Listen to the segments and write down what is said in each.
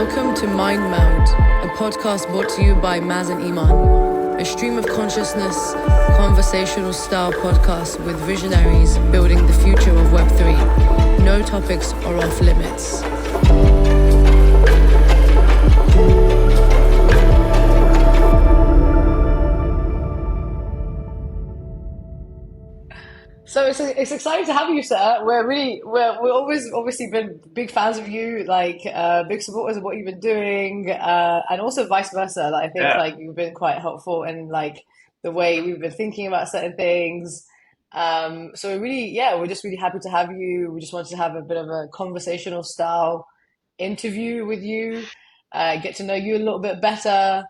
Welcome to Mind Meld, a podcast brought to you by Maz and Iman, a stream of consciousness, conversational style podcast with visionaries building the future of Web3. No topics are off limits. So it's exciting to have you, sir. We're always obviously been big fans of you, like big supporters of what you've been doing, and also vice versa. Like I think like you've been quite helpful in like the way we've been thinking about certain things. So we're just really happy to have you. We just wanted to have a bit of a conversational style interview with you, get to know you a little bit better.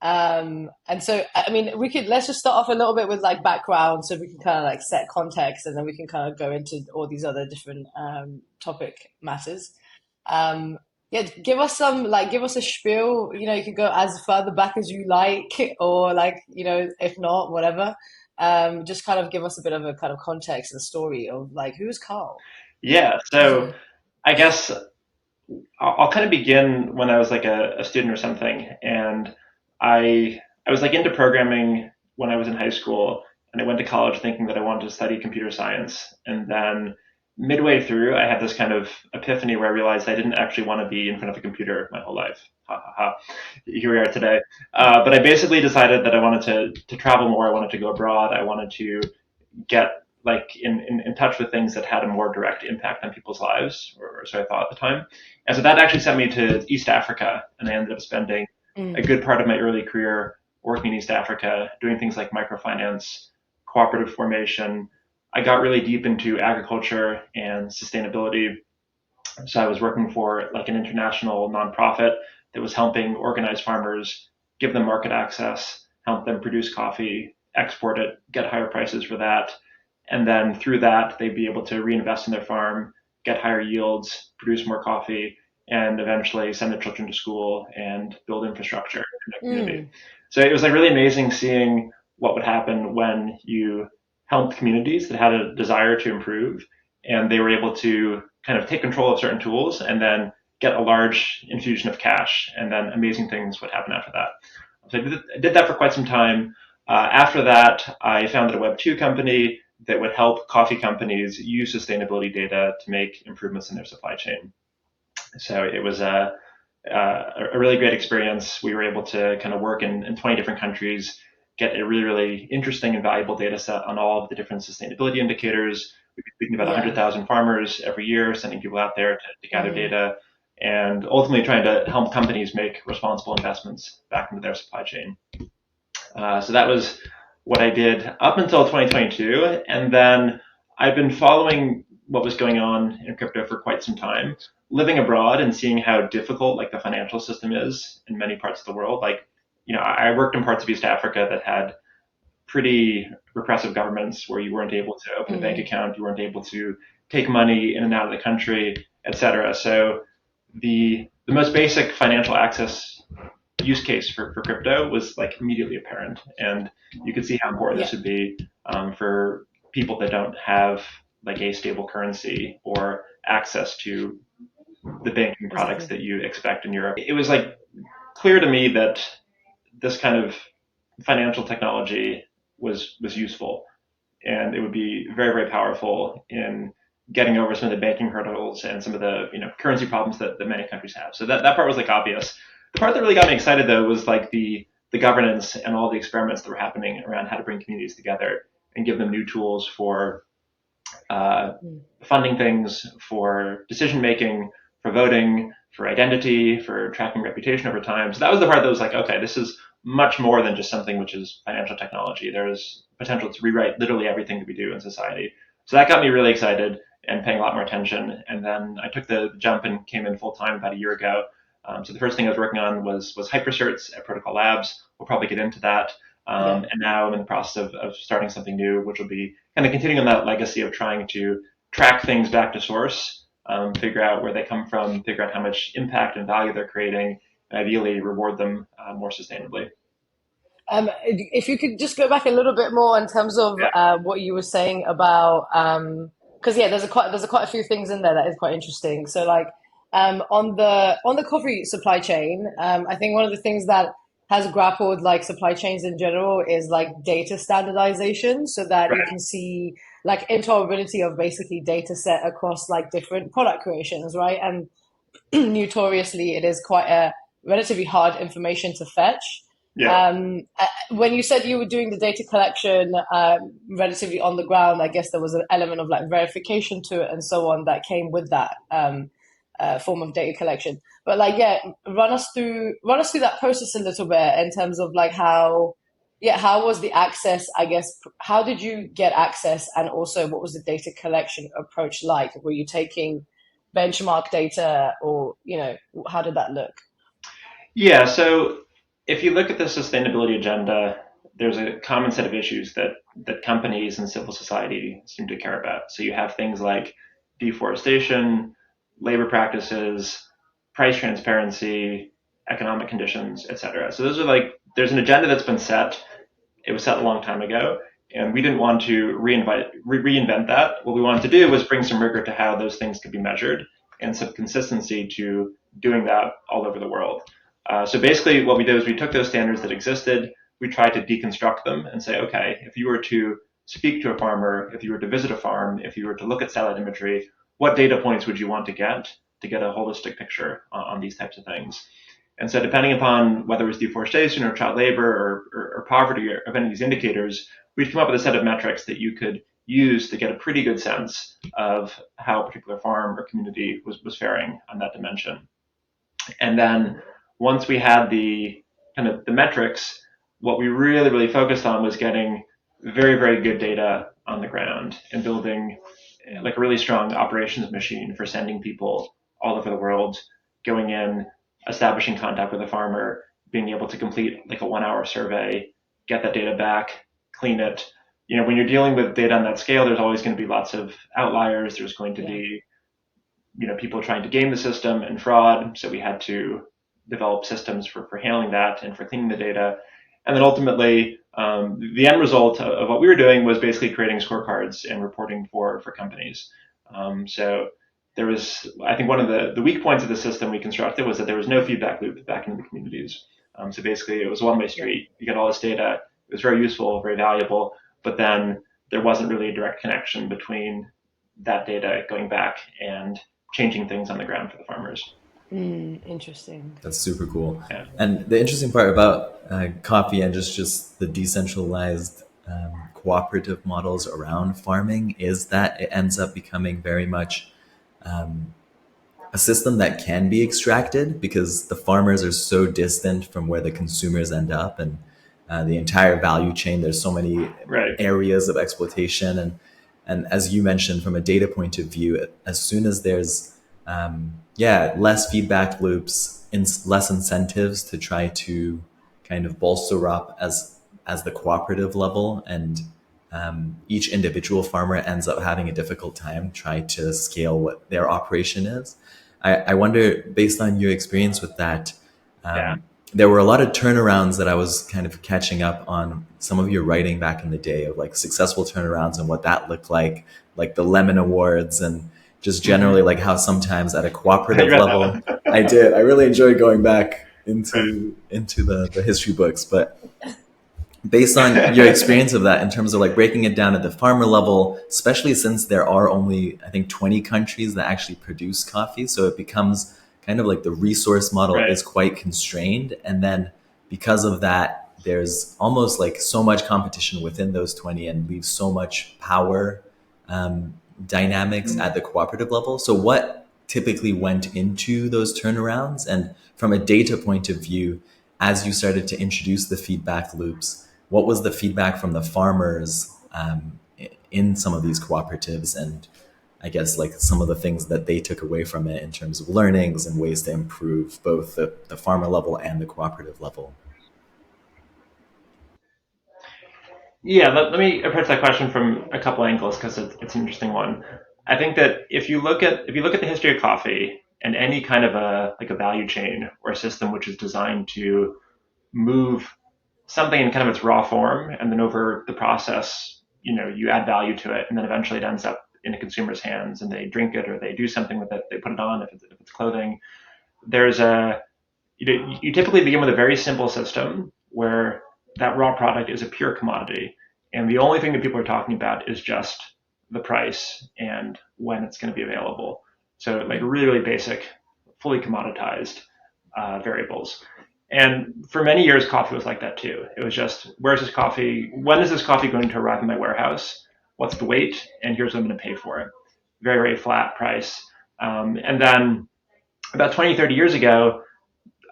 And so, I mean, let's just start off a little bit with like background so we can kind of like set context and then we can kind of go into all these other different topic matters. Give us a spiel, you can go as further back as you like, or like, if not, whatever. Just kind of give us a bit of a kind of context and story of like, who's Carl? Yeah, so I guess I'll kind of begin when I was like a student or something, and I was like into programming when I was in high school, and I went to college thinking that I wanted to study computer science, and then midway through, I had this kind of epiphany where I realized I didn't actually want to be in front of a computer my whole life. Ha ha ha. Here we are today. But I basically decided that I wanted to travel more. I wanted to go abroad. I wanted to get like in touch with things that had a more direct impact on people's lives, or so I thought at the time. And so that actually sent me to East Africa, and I ended up spending a good part of my early career working in East Africa, doing things like microfinance, cooperative formation. I got really deep into agriculture and sustainability. So I was working for like an international nonprofit that was helping organize farmers, give them market access, help them produce coffee, export it, get higher prices for that. And then through that, they'd be able to reinvest in their farm, get higher yields, produce more coffee, and eventually send their children to school and build infrastructure in the community. So it was like really amazing seeing what would happen when you helped communities that had a desire to improve, and they were able to kind of take control of certain tools and then get a large infusion of cash, and then amazing things would happen after that. So I did that for quite some time. After that, I founded a Web2 company that would help coffee companies use sustainability data to make improvements in their supply chain. So it was a really great experience. We were able to kind of work in 20 different countries, get a really, really interesting and valuable data set on all of the different sustainability indicators. We'd be speaking about 100,000 farmers every year, sending people out there to gather data, and ultimately trying to help companies make responsible investments back into their supply chain. So that was what I did up until 2022. And then I've been following what was going on in crypto for quite some time, living abroad and seeing how difficult like the financial system is in many parts of the world. Like, I worked in parts of East Africa that had pretty repressive governments where you weren't able to open a bank account, you weren't able to take money in and out of the country, etc. So the most basic financial access use case for crypto was like immediately apparent, and you could see how important this would be for people that don't have like a stable currency or access to the banking products that you expect in Europe. It was like clear to me that this kind of financial technology was useful, and it would be very, very powerful in getting over some of the banking hurdles and some of the currency problems that many countries have. So that part was like obvious. The part that really got me excited though was like the governance and all the experiments that were happening around how to bring communities together and give them new tools for funding things, for decision making, for voting, for identity, for tracking reputation over time. So that was the part that was like, okay, this is much more than just something which is financial technology. There's potential to rewrite literally everything that we do in society. So that got me really excited and paying a lot more attention. And then I took the jump and came in full time about a year ago. So the first thing I was working on was hypercerts at Protocol Labs. We'll probably get into that. And now I'm in the process of starting something new, which will be kind of continuing on that legacy of trying to track things back to source, figure out where they come from, figure out how much impact and value they're creating, and ideally reward them more sustainably. If you could just go back a little bit more in terms of what you were saying about, because there's quite a few things in there that is quite interesting. So like, On the coffee supply chain, I think one of the things that has grappled like supply chains in general is like data standardization, so that you Right. can see like interoperability of basically data set across like different product creations, right? And notoriously, it is quite a relatively hard information to fetch. Yeah. When you said you were doing the data collection relatively on the ground, I guess there was an element of like verification to it and so on that came with that form of data collection. But like, yeah, run us through that process a little bit in terms of like how, yeah, how was the access? I guess how did you get access, and also what was the data collection approach like? Were you taking benchmark data, or how did that look? Yeah. So if you look at the sustainability agenda, there's a common set of issues that companies and civil society seem to care about. So you have things like deforestation, labor practices, price transparency, economic conditions, et cetera. So those are like there's an agenda that's been set. It was set a long time ago, and we didn't want to reinvent that. What we wanted to do was bring some rigor to how those things could be measured and some consistency to doing that all over the world. So basically, what we did is we took those standards that existed, we tried to deconstruct them and say, okay, if you were to speak to a farmer, if you were to visit a farm, if you were to look at satellite imagery, what data points would you want to get a holistic picture on these types of things? And so, depending upon whether it was deforestation or child labor or poverty or any of these indicators, we'd come up with a set of metrics that you could use to get a pretty good sense of how a particular farm or community was faring on that dimension. And then once we had the kind of the metrics, what we really focused on was getting very good data on the ground and building like a really strong operations machine for sending people all over the world, going in, establishing contact with a farmer, being able to complete like a 1 hour survey, get that data back, clean it. When you're dealing with data on that scale, there's always going to be lots of outliers. There's going to Yeah. be people trying to game the system and fraud. So we had to develop systems for handling that and for cleaning the data. And then ultimately, the end result of what we were doing was basically creating scorecards and reporting for companies. So there was, I think, one of the weak points of the system we constructed was that there was no feedback loop back into the communities. So basically, it was a one-way Yeah. street. You get all this data. It was very useful, very valuable, but then there wasn't really a direct connection between that data going back and changing things on the ground for the farmers. Interesting. That's super cool. Yeah. And the interesting part about coffee and just the decentralized cooperative models around farming is that it ends up becoming very much a system that can be extracted because the farmers are so distant from where the consumers end up and the entire value chain. There's so many Right. areas of exploitation, and as you mentioned, from a data point of view, as soon as there's less feedback loops, less incentives to try to kind of bolster up as the cooperative level, and each individual farmer ends up having a difficult time trying to scale what their operation is. I wonder, based on your experience with that, Yeah. there were a lot of turnarounds that I was kind of catching up on some of your writing back in the day of like successful turnarounds and what that looked like the Lemon Awards and just generally like how sometimes at a I cooperative read that level, one. I did. I really enjoyed going back Right. into the history books, but based on your experience of that in terms of like breaking it down at the farmer level, especially since there are only, I think, 20 countries that actually produce coffee. So it becomes kind of like the resource model Right. is quite constrained. And then because of that, there's almost like so much competition within those 20 and leaves so much power dynamics at the cooperative level. So what typically went into those turnarounds? And from a data point of view, as you started to introduce the feedback loops, what was the feedback from the farmers in some of these cooperatives, and I guess like some of the things that they took away from it in terms of learnings and ways to improve both the farmer level and the cooperative level? Yeah. Let me approach that question from a couple angles because it's an interesting one. I think that if you look at the history of coffee and any kind of a value chain or a system which is designed to move something in kind of its raw form, and then over the process, you add value to it, and then eventually it ends up in a consumer's hands and they drink it or they do something with it, they put it on if it's clothing. There's you typically begin with a very simple system where that raw product is a pure commodity. And the only thing that people are talking about is just the price and when it's going to be available. So like really, really basic, fully commoditized variables. And for many years, coffee was like that too. It was just, where's this coffee? When is this coffee going to arrive in my warehouse? What's the weight? And here's what I'm going to pay for it. Very, very flat price. And then about 20, 30 years ago,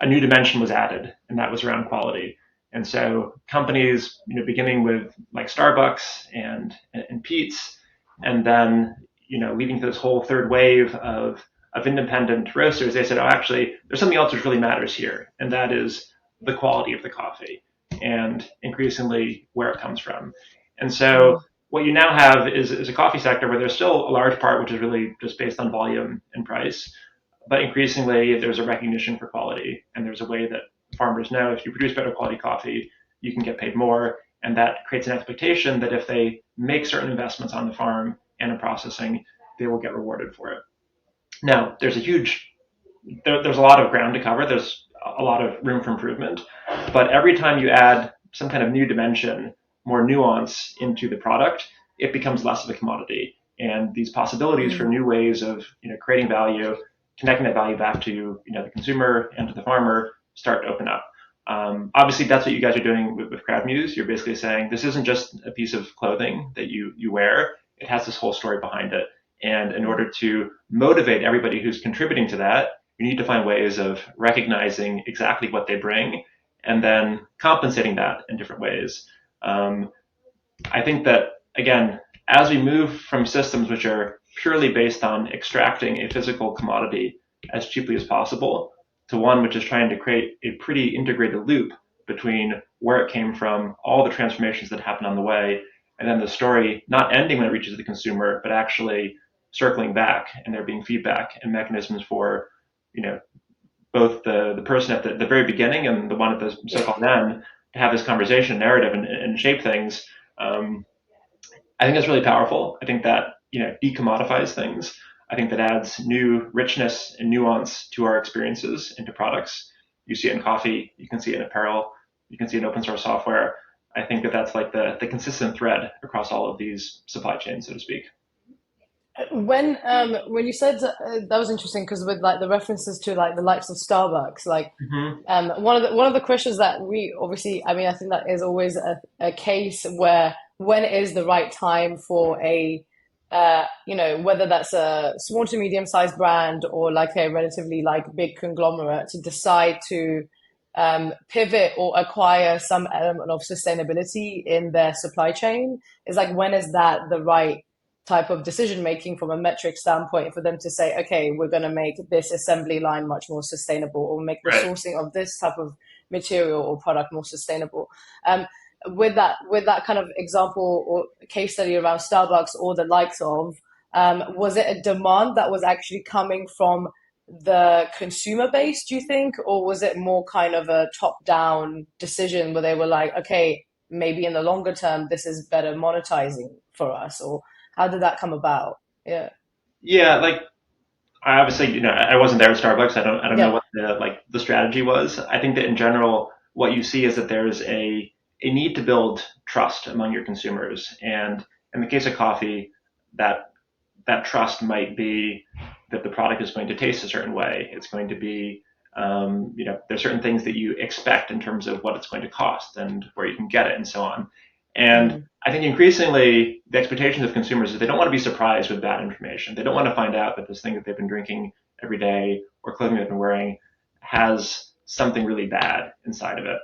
a new dimension was added, and that was around quality. And so companies, beginning with like Starbucks and Peet's, and then, leading to this whole third wave of independent roasters, they said, oh, actually, there's something else which really matters here, and that is the quality of the coffee and increasingly where it comes from. And so what you now have is a coffee sector where there's still a large part which is really just based on volume and price, but increasingly there's a recognition for quality, and there's a way that farmers know if you produce better quality coffee, you can get paid more, and that creates an expectation that if they make certain investments on the farm and in processing, they will get rewarded for it. Now, there's a lot of ground to cover. There's a lot of room for improvement, but every time you add some kind of new dimension, more nuance into the product, it becomes less of a commodity. And these possibilities for new ways of creating value, connecting that value back to the consumer and to the farmer start to open up. Obviously, that's what you guys are doing with CrowdMuse. You're basically saying this isn't just a piece of clothing that you wear. It has this whole story behind it. And in order to motivate everybody who's contributing to that, you need to find ways of recognizing exactly what they bring and then compensating that in different ways. I think that, again, as we move from systems which are purely based on extracting a physical commodity as cheaply as possible to one which is trying to create a pretty integrated loop between where it came from, all the transformations that happen on the way, and then the story not ending when it reaches the consumer, but actually circling back and there being feedback and mechanisms for, both the person at the very beginning and the one at the so-called end to have this conversation narrative and shape things. I think that's really powerful. I think that, decommodifies things. I think that adds new richness and nuance to our experiences into products. You see it in coffee, you can see it in apparel, you can see it in open source software. I think that that's like the consistent thread across all of these supply chains, so to speak. When you said that was interesting because with like the references to like the likes of Starbucks, like one of the questions that we obviously, I mean, I think that is always a case where when is the right time for a whether that's a small to medium sized brand or like a relatively like big conglomerate to decide to pivot or acquire some element of sustainability in their supply chain, is like when is that the right type of decision making from a metric standpoint for them to say, okay, we're going to make this assembly line much more sustainable or make the sourcing of this type of material or product more sustainable. With that kind of example or case study around Starbucks or the likes of, was it a demand that was actually coming from the consumer base, do you think, or was it more kind of a top-down decision where they were like, okay, maybe in the longer term this is better monetizing for us, or how did that come about? Yeah, like I obviously, I wasn't there at Starbucks. I don't know what the strategy was. I think that in general, what you see is that there's a need to build trust among your consumers. And in the case of coffee, that trust might be that the product is going to taste a certain way. It's going to be, there's certain things that you expect in terms of what it's going to cost and where you can get it and so on. And I think increasingly the expectations of consumers is they don't want to be surprised with bad information. They don't want to find out that this thing that they've been drinking every day or clothing they've been wearing has something really bad inside of it.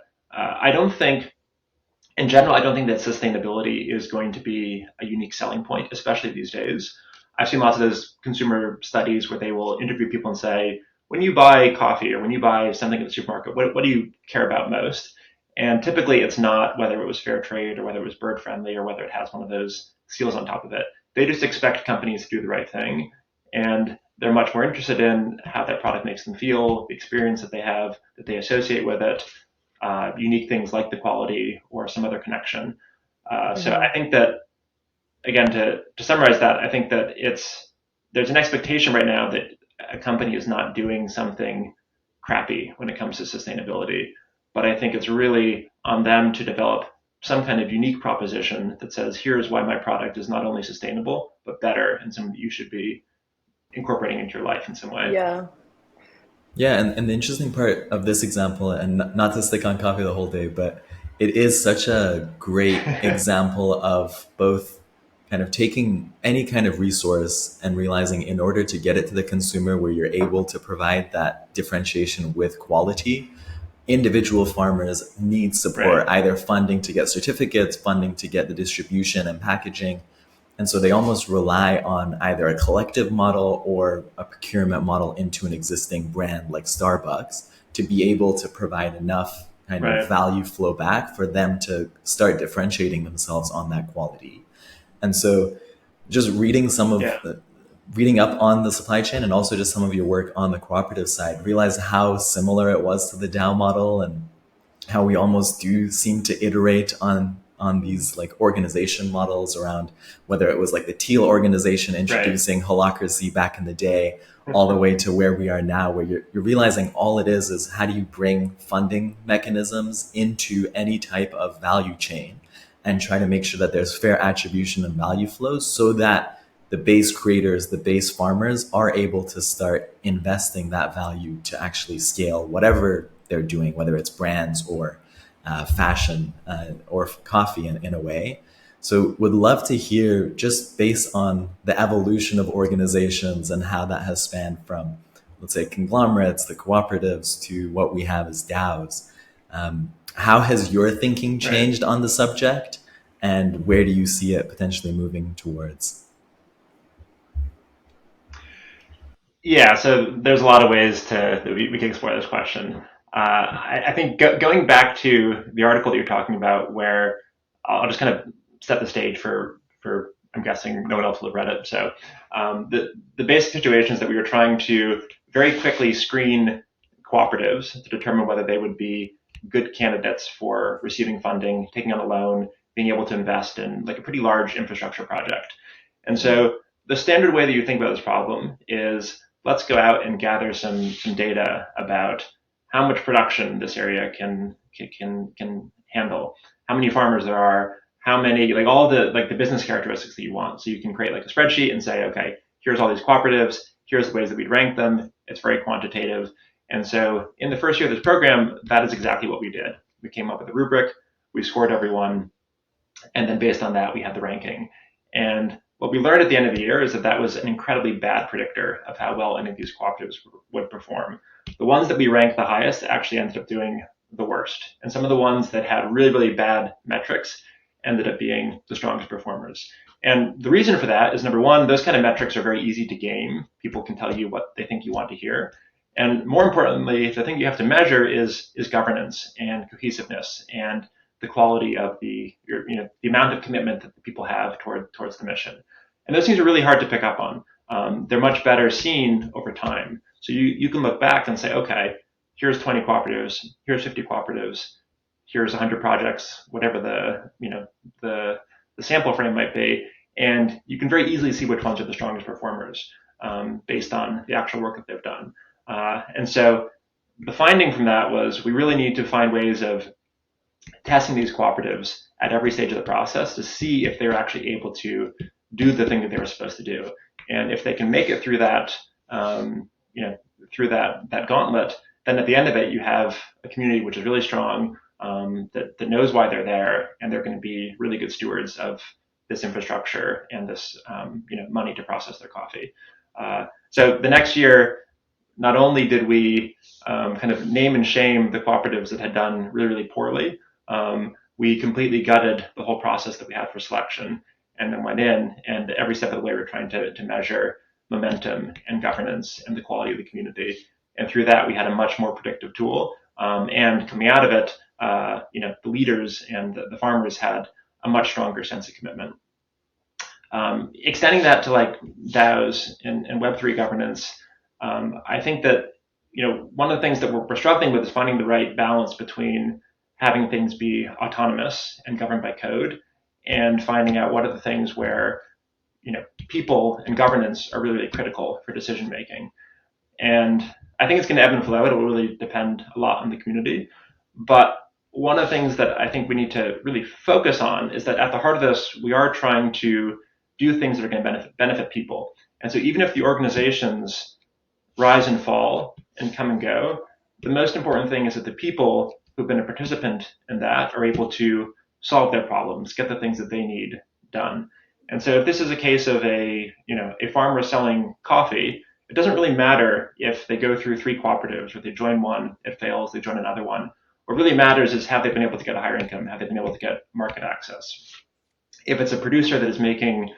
In general, I don't think that sustainability is going to be a unique selling point, especially these days. I've seen lots of those consumer studies where they will interview people and say, when you buy coffee or when you buy something at the supermarket, what do you care about most? And typically it's not whether it was fair trade or whether it was bird friendly or whether it has one of those seals on top of it. They just expect companies to do the right thing. And they're much more interested in how that product makes them feel, the experience that they have, that they associate with it, unique things like the quality or some other connection. So I think that, again, to summarize that, I think that there's an expectation right now that a company is not doing something crappy when it comes to sustainability. But I think it's really on them to develop some kind of unique proposition that says, here's why my product is not only sustainable, but better, and something that you should be incorporating into your life in some way. Yeah. Yeah, and the interesting part of this example, and not to stick on coffee the whole day, but it is such a great example of both kind of taking any kind of resource and realizing in order to get it to the consumer where you're able to provide that differentiation with quality, individual farmers need support, Right. either funding to get certificates, funding to get the distribution and packaging. And so they almost rely on either a collective model or a procurement model into an existing brand like Starbucks to be able to provide enough kind of Right. value flow back for them to start differentiating themselves on that quality. And so just reading some of Yeah. the reading up on the supply chain and also just some of your work on the cooperative side, realize how similar it was to the DAO model and how we almost do seem to iterate on these like organization models around whether it was like the teal organization introducing holacracy back in the day all the way to where we are now, where you're realizing all it is how do you bring funding mechanisms into any type of value chain and try to make sure that there's fair attribution and value flows so that the base creators, the base farmers are able to start investing that value to actually scale whatever they're doing, whether it's brands or fashion or coffee in a way. So would love to hear just based on the evolution of organizations and how that has spanned from, let's say, conglomerates, the cooperatives to what we have as DAOs. How has your thinking changed on the subject and where do you see it potentially moving towards? Yeah, so there's a lot of ways that we can explore this question. I think going back to the article that you're talking about, where I'll just kind of set the stage for I'm guessing no one else will have read it. So the basic situation is that we were trying to very quickly screen cooperatives to determine whether they would be good candidates for receiving funding, taking on a loan, being able to invest in like a pretty large infrastructure project. And so the standard way that you think about this problem is let's go out and gather some data about how much production this area can handle, how many farmers there are, how many, like all the like the business characteristics that you want. So you can create like a spreadsheet and say, okay, here's all these cooperatives, here's the ways that we'd rank them. It's very quantitative. And so in the first year of this program, that is exactly what we did. We came up with a rubric, we scored everyone, and then based on that, we had the ranking. And what we learned at the end of the year is that that was an incredibly bad predictor of how well any of these cooperatives would perform. The ones that we ranked the highest actually ended up doing the worst. And some of the ones that had really, really bad metrics ended up being the strongest performers. And the reason for that is, number one, those kind of metrics are very easy to game. People can tell you what they think you want to hear. And more importantly, the thing you have to measure is governance and cohesiveness and the quality of the amount of commitment that the people have towards the mission. And those things are really hard to pick up on. They're much better seen over time. So you can look back and say, okay, here's 20 cooperatives, here's 50 cooperatives, here's 100 projects, whatever the sample frame might be, and you can very easily see which ones are the strongest performers based on the actual work that they've done. And so the finding from that was we really need to find ways of testing these cooperatives at every stage of the process to see if they're actually able to do the thing that they were supposed to do. And if they can make it through that, through that gauntlet, then at the end of it, you have a community which is really strong, that knows why they're there, and they're going to be really good stewards of this infrastructure and this money to process their coffee. So the next year, not only did we kind of name and shame the cooperatives that had done really, really poorly, we completely gutted the whole process that we had for selection and then went in, and every step of the way we're trying to measure momentum and governance and the quality of the community. And through that, we had a much more predictive tool. And coming out of it, the leaders and the farmers had a much stronger sense of commitment. Extending that to like DAOs and Web3 governance, I think that one of the things that we're struggling with is finding the right balance between having things be autonomous and governed by code and finding out what are the things where, people and governance are really, really critical for decision making. And I think it's going to ebb and flow. It'll really depend a lot on the community. But one of the things that I think we need to really focus on is that at the heart of this, we are trying to do things that are going to benefit people. And so even if the organizations rise and fall and come and go, the most important thing is that the people who've been a participant in that are able to solve their problems, get the things that they need done. And so if this is a case of a farmer selling coffee, it doesn't really matter if they go through 3 cooperatives or they join one, it fails, they join another one. What really matters is have they been able to get a higher income, have they been able to get market access. If it's a producer that is making,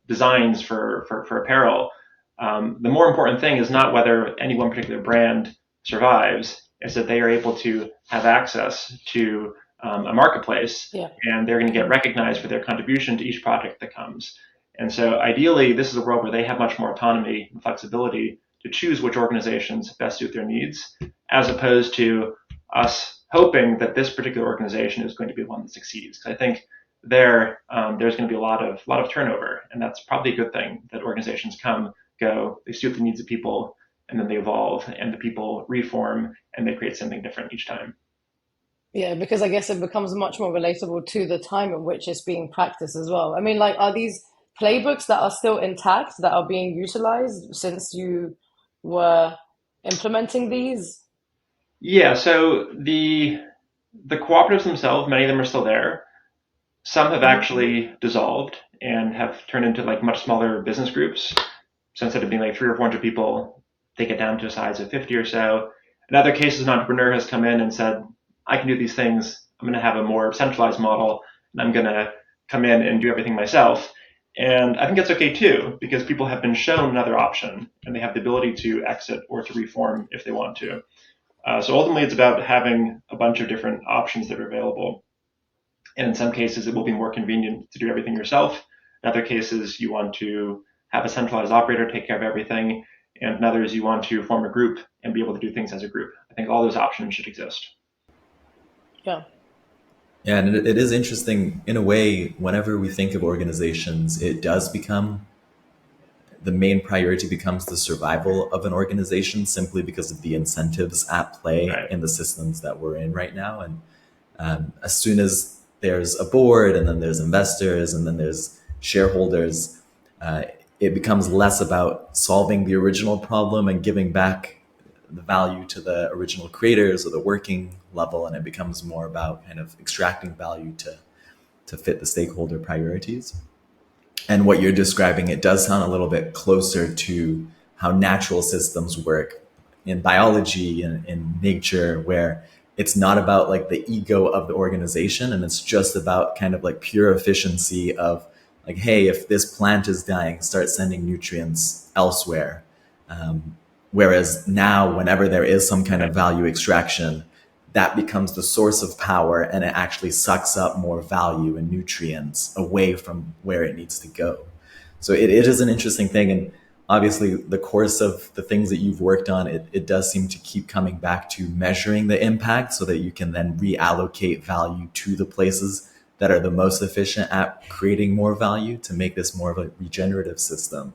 designs for apparel, the more important thing is not whether any one particular brand survives, is that they are able to have access to a marketplace, and they're going to get recognized for their contribution to each project that comes. And so ideally, this is a world where they have much more autonomy and flexibility to choose which organizations best suit their needs, as opposed to us hoping that this particular organization is going to be one that succeeds. Because I think there's going to be a lot of turnover, and that's probably a good thing, that organizations come, go, they suit the needs of people, and then they evolve, and the people reform, and they create something different each time. Yeah, because I guess it becomes much more relatable to the time in which it's being practiced as well. I mean, like, are these playbooks that are still intact, that are being utilized since you were implementing these? Yeah, so the cooperatives themselves, many of them are still there. Some have actually dissolved and have turned into like much smaller business groups. So instead of being like 300 or 400 people, they get down to a size of 50 or so. In other cases, an entrepreneur has come in and said, I can do these things. I'm going to have a more centralized model, and I'm going to come in and do everything myself. And I think that's okay too, because people have been shown another option, and they have the ability to exit or to reform if they want to. So ultimately, it's about having a bunch of different options that are available. And in some cases, it will be more convenient to do everything yourself. In other cases, you want to have a centralized operator take care of everything. And in others, you want to form a group and be able to do things as a group. I think all those options should exist. Yeah. Yeah, and it is interesting in a way, whenever we think of organizations, it does become the main priority becomes the survival of an organization simply because of the incentives at play in the systems that we're in right now. And as soon as there's a board and then there's investors and then there's shareholders, it becomes less about solving the original problem and giving back the value to the original creators or the working level, and it becomes more about kind of extracting value to fit the stakeholder priorities. And what you're describing, it does sound a little bit closer to how natural systems work in biology and in nature, where it's not about like the ego of the organization, and it's just about kind of like pure efficiency of like, hey, if this plant is dying, start sending nutrients elsewhere. Whereas now, whenever there is some kind of value extraction, that becomes the source of power, and it actually sucks up more value and nutrients away from where it needs to go. So it is an interesting thing. And obviously the course of the things that you've worked on, it does seem to keep coming back to measuring the impact so that you can then reallocate value to the places that are the most efficient at creating more value to make this more of a regenerative system.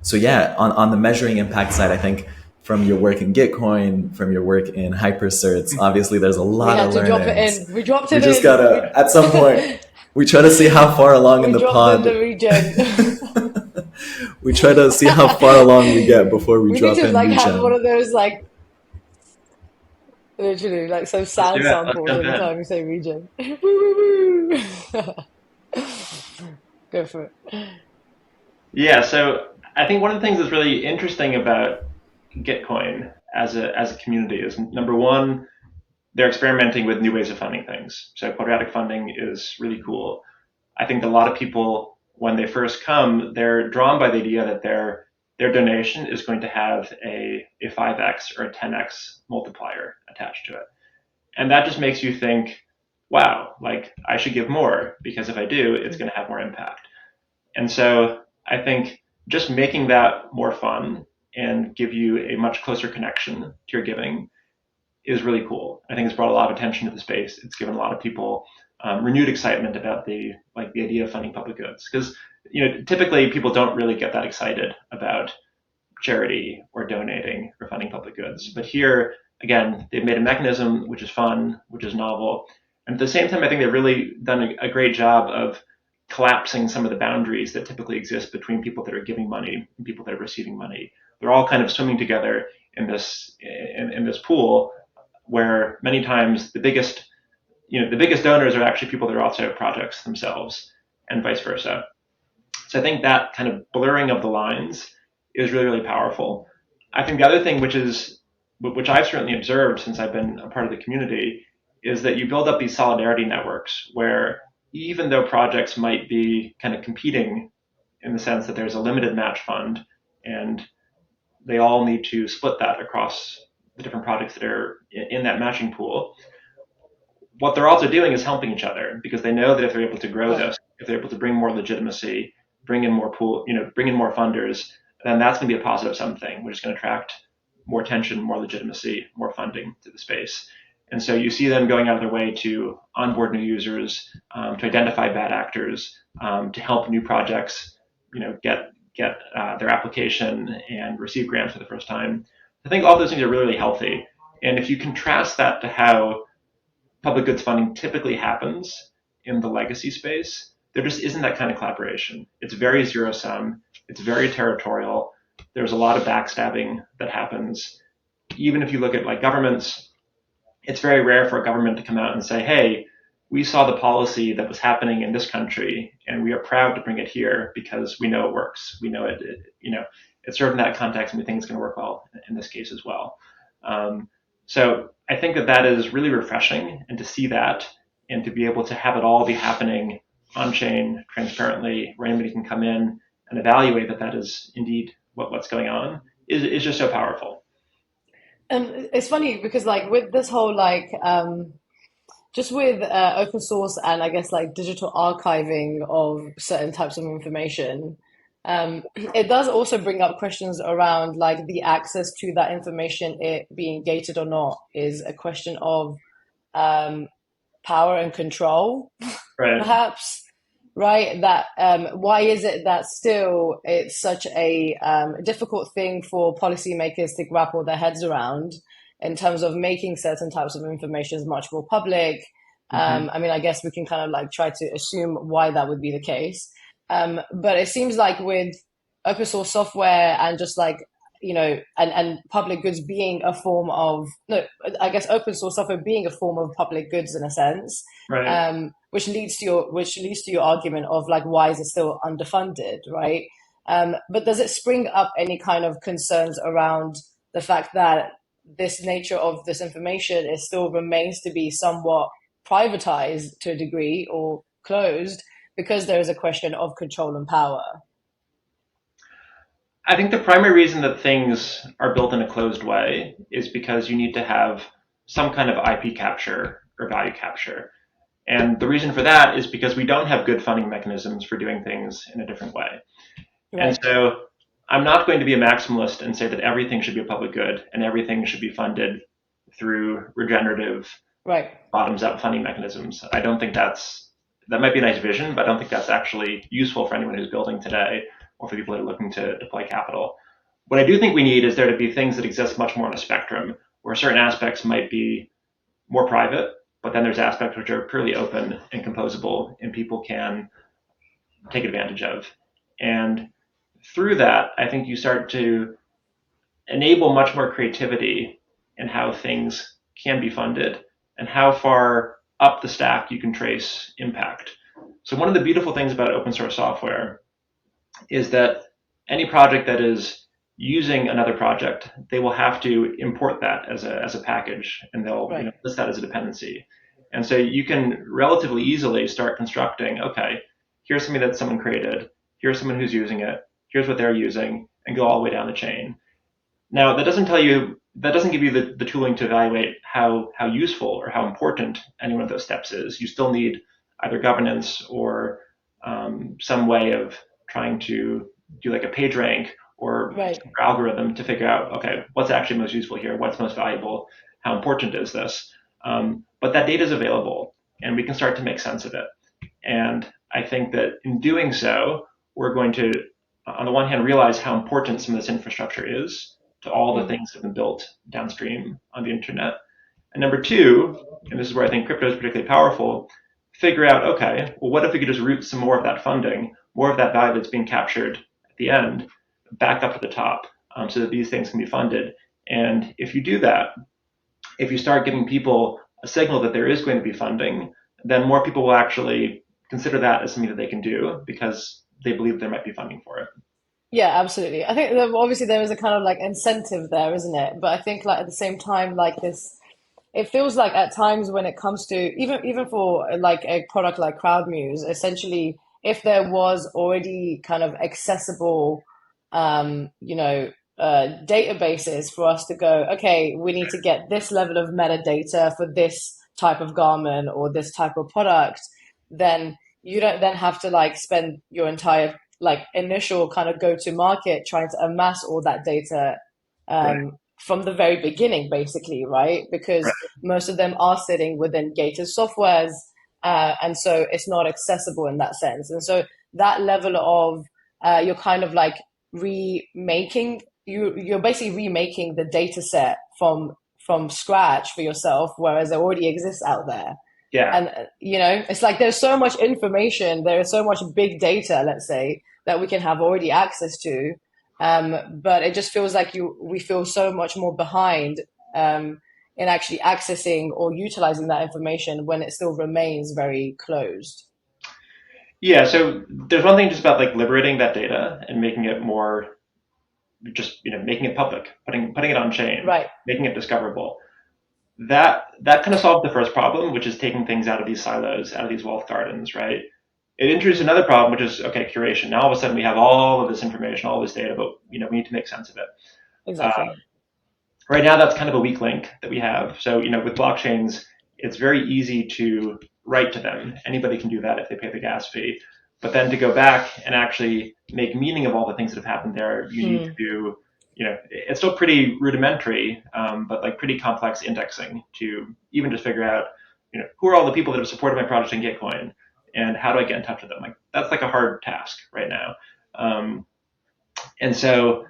So yeah, on the measuring impact side, I think from your work in Gitcoin, from your work in HyperCerts, obviously there's a lot of learnings. We drop it in. We dropped it in. We just gotta, at some point, we try to see how far along in the pod. We dropped in the regen. We try to see how far along we get before we drop in regen. We need to have one of those literally some sound samples every time we say regen. Go for it. Yeah, so I think one of the things that's really interesting about Gitcoin as a community is, number one, they're experimenting with new ways of funding things. So quadratic funding is really cool. I think a lot of people, when they first come, they're drawn by the idea that their donation is going to have a 5x or a 10x multiplier attached to it. And that just makes you think, wow, I should give more, because if I do, it's going to have more impact. And so I think just making that more fun and give you a much closer connection to your giving is really cool. I think it's brought a lot of attention to the space. It's given a lot of people renewed excitement about the idea of funding public goods. Because typically people don't really get that excited about charity or donating or funding public goods. But here, again, they've made a mechanism which is fun, which is novel. And at the same time, I think they've really done a great job of collapsing some of the boundaries that typically exist between people that are giving money and people that are receiving money. They're all kind of swimming together in this pool where many times the biggest donors are actually people that are also projects themselves and vice versa. So I think that kind of blurring of the lines is really, really powerful. I think the other thing, which I've certainly observed since I've been a part of the community, is that you build up these solidarity networks where even though projects might be kind of competing in the sense that there's a limited match fund and they all need to split that across the different projects that are in that matching pool, what they're also doing is helping each other because they know that if they're able to grow this, if they're able to bring more legitimacy, bring in more funders, then that's going to be a positive something, which is going to attract more attention, more legitimacy, more funding to the space. And so you see them going out of their way to onboard new users, to identify bad actors, to help new projects, get their application and receive grants for the first time. I think all those things are really, really healthy. And if you contrast that to how public goods funding typically happens in the legacy space, there just isn't that kind of collaboration. It's very zero sum. It's very territorial. There's a lot of backstabbing that happens. Even if you look at governments, it's very rare for a government to come out and say, hey, we saw the policy that was happening in this country and we are proud to bring it here because we know it works. We know it's served in that context and we think it's going to work well in this case as well. So I think that is really refreshing, and to see that and to be able to have it all be happening on-chain, transparently, where anybody can come in and evaluate that is indeed what's going on is just so powerful. And it's funny because with this whole just with open source and I guess digital archiving of certain types of information, it does also bring up questions around the access to that information, it being gated or not, is a question of power and control, right. Perhaps, right? That why is it that still it's such a difficult thing for policymakers to grapple their heads around in terms of making certain types of information much more public? I mean, I guess we can kind of try to assume why that would be the case. But it seems like with open source software and just and public goods being a form of, no, I guess open source software being a form of public goods in a sense, right. Which leads to your argument of why is it still underfunded, right? But does it spring up any kind of concerns around the fact that this nature of this information is still remains to be somewhat privatized to a degree or closed because there is a question of control and power? I think the primary reason that things are built in a closed way is because you need to have some kind of IP capture or value capture. And the reason for that is because we don't have good funding mechanisms for doing things in a different way. Right. And so I'm not going to be a maximalist and say that everything should be a public good and everything should be funded through regenerative, bottoms-up funding mechanisms. I don't think that might be a nice vision, but I don't think that's actually useful for anyone who's building today or for people that are looking to deploy capital. What I do think we need is there to be things that exist much more on a spectrum, where certain aspects might be more private, but then there's aspects which are purely open and composable and people can take advantage of. And through that, I think you start to enable much more creativity in how things can be funded and how far up the stack you can trace impact. So one of the beautiful things about open source software is that any project that is using another project, they will have to import that as a package, and they'll list that as a dependency. And so you can relatively easily start constructing, okay, here's something that someone created, here's someone who's using it, here's what they're using, and go all the way down the chain. Now, that doesn't give you the tooling to evaluate how useful or how important any one of those steps is. You still need either governance or some way of trying to do a page rank or algorithm to figure out, okay, what's actually most useful here, what's most valuable, how important is this? But that data is available. and we can start to make sense of it. And I think that in doing so, we're going to, on the one hand, realize how important some of this infrastructure is to all the things that have been built downstream on the internet. And number two, and this is where I think crypto is particularly powerful, figure out, okay, well, what if we could just route some more of that funding, more of that value that's being captured at the end, back up to the top, so that these things can be funded. And if you do that, if you start giving people a signal that there is going to be funding, then more people will actually consider that as something that they can do because they believe there might be funding for it. Yeah, absolutely. I think that obviously there is a kind of like incentive there, isn't it? But I think like at the same time, like this, it feels like at times when it comes to even for like a product like CrowdMuse, essentially, if there was already kind of accessible, you know, databases for us to go, okay, we need to get this level of metadata for this type of garment or this type of product, then you don't then have to like spend your entire like initial kind of go to market trying to amass all that data Right. from the very beginning, basically, right? Right. Because most of them are sitting within gated softwares, and so it's not accessible in that sense. And so that level of you're kind of like remaking you're basically remaking the data set from scratch for yourself, whereas it already exists out there. Yeah. And you know, it's like there's so much information, there is so much big data, let's say, that we can have already access to, but it just feels like we feel so much more behind in actually accessing or utilizing that information when it still remains very closed. Yeah. So there's one thing just about like liberating that data and making it more, just making it public, putting it on chain, Right. making it discoverable. That kind of solved the first problem, which is taking things out of these silos, out of these walled gardens, right? It introduced another problem, which is, okay, curation. Now all of a sudden we have all of this information, all this data, but we need to make sense of it. Exactly. Right now, that's kind of a weak link that we have. So with blockchains, it's very easy to write to them. Anybody can do that if they pay the gas fee. But then to go back and actually make meaning of all the things that have happened there, you need to do, it's still pretty rudimentary, but like pretty complex indexing to even just figure out, who are all the people that have supported my project in Gitcoin, and how do I get in touch with them? Like that's like a hard task right now. And so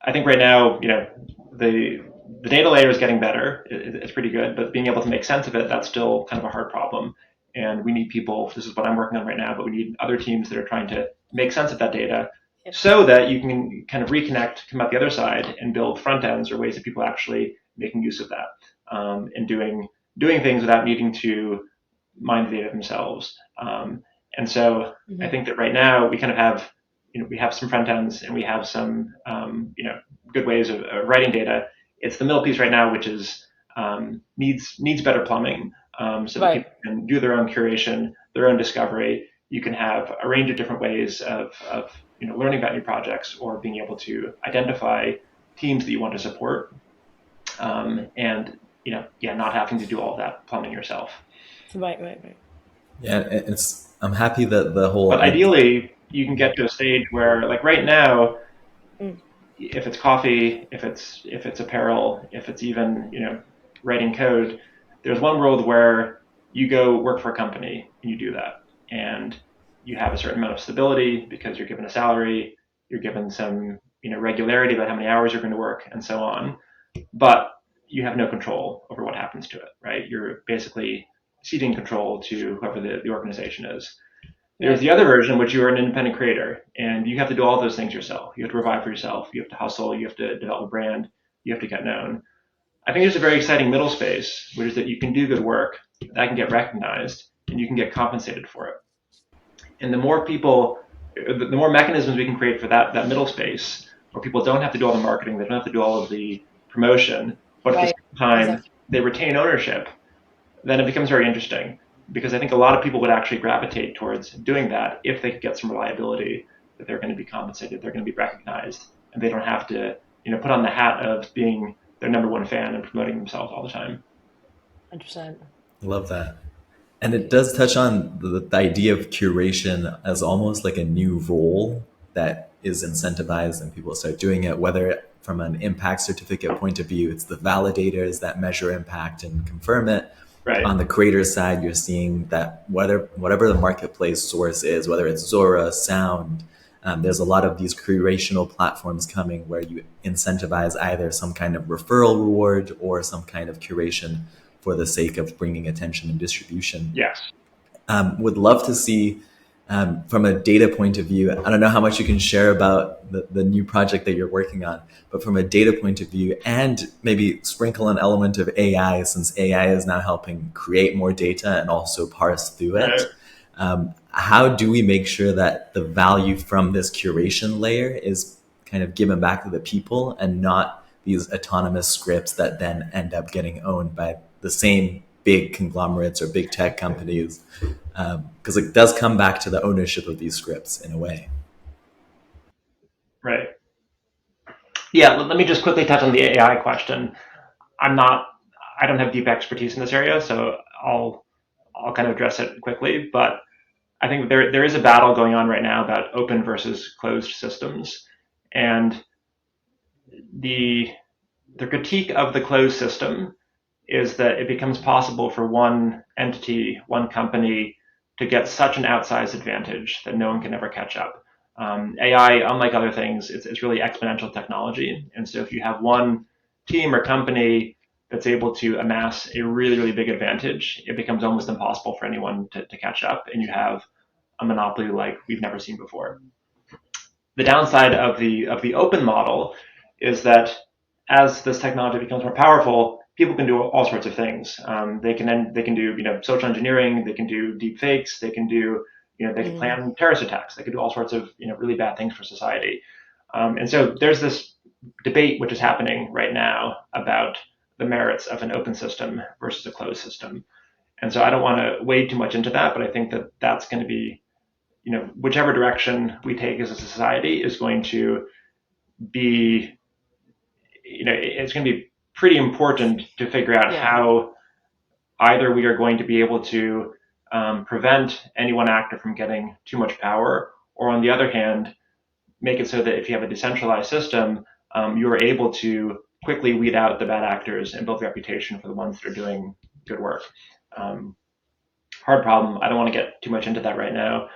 I think right now, the data layer is getting better. It's pretty good, but being able to make sense of it, that's still kind of a hard problem. And we need people, this is what I'm working on right now, but we need other teams that are trying to make sense of that data so that you can kind of reconnect, come out the other side and build front ends or ways that people are actually making use of that, and doing things without needing to mine the data themselves. And so I think that right now we kind of have, we have some front ends and we have some, good ways of writing data. It's the middle piece right now, which is needs better plumbing, so that people can do their own curation, their own discovery. You can have a range of different ways of learning about new projects or being able to identify teams that you want to support, and not having to do all that plumbing yourself. Right. Yeah, I'm happy that the whole. But ideally, you can get to a stage where, like right now, if it's coffee, if it's apparel, if it's even writing code, there's one world where you go work for a company and you do that, and you have a certain amount of stability because you're given a salary, you're given some regularity about how many hours you're going to work, and so on. But you have no control over what happens to it, right? You're basically ceding control to whoever the organization is. There's the other version, which you are an independent creator, and you have to do all those things yourself. You have to provide for yourself. You have to hustle. You have to develop a brand. You have to get known. I think there's a very exciting middle space, which is that you can do good work, that can get recognized, and you can get compensated for it. And the more mechanisms we can create for that middle space, where people don't have to do all the marketing, they don't have to do all of the promotion, but at the same time, they retain ownership, then it becomes very interesting. Because I think a lot of people would actually gravitate towards doing that if they could get some reliability, that they're going to be compensated, they're going to be recognized, and they don't have to, put on the hat of being their number one fan and promoting themselves all the time. 100%. Love that. And it does touch on the idea of curation as almost like a new role that is incentivized and people start doing it, whether from an impact certificate point of view, it's the validators that measure impact and confirm it, Right. On the creator side, you're seeing that whatever the marketplace source is, whether it's Zora, Sound, there's a lot of these creational platforms coming where you incentivize either some kind of referral reward or some kind of curation for the sake of bringing attention and distribution. Yes. Would love to see from a data point of view. I don't know how much you can share about the new project that you're working on, but from a data point of view, and maybe sprinkle an element of AI, since AI is now helping create more data and also parse through it. How do we make sure that the value from this curation layer is kind of given back to the people and not these autonomous scripts that then end up getting owned by the same big conglomerates or big tech companies? Because it does come back to the ownership of these scripts in a way. Right. Yeah, let me just quickly touch on the AI question. I don't have deep expertise in this area, so I'll kind of address it quickly. But I think there is a battle going on right now about open versus closed systems, and the critique of the closed system is that it becomes possible for one entity, one company, to get such an outsized advantage that no one can ever catch up. AI, unlike other things, it's really exponential technology. And so if you have one team or company that's able to amass a really, really big advantage, it becomes almost impossible for anyone to catch up, and you have a monopoly like we've never seen before. The downside of the open model is that as this technology becomes more powerful, people can do all sorts of things. They can do social engineering, they can do deep fakes, they can do they can plan terrorist attacks, they can do all sorts of really bad things for society. And so there's this debate which is happening right now about the merits of an open system versus a closed system. And so I don't want to wade too much into that, but I think that that's going to be whichever direction we take as a society is going to be it's going to be pretty important to figure out how either we are going to be able to prevent any one actor from getting too much power, or on the other hand, make it so that if you have a decentralized system, you are able to quickly weed out the bad actors and build a reputation for the ones that are doing good work. Hard problem. I don't want to get too much into that right now.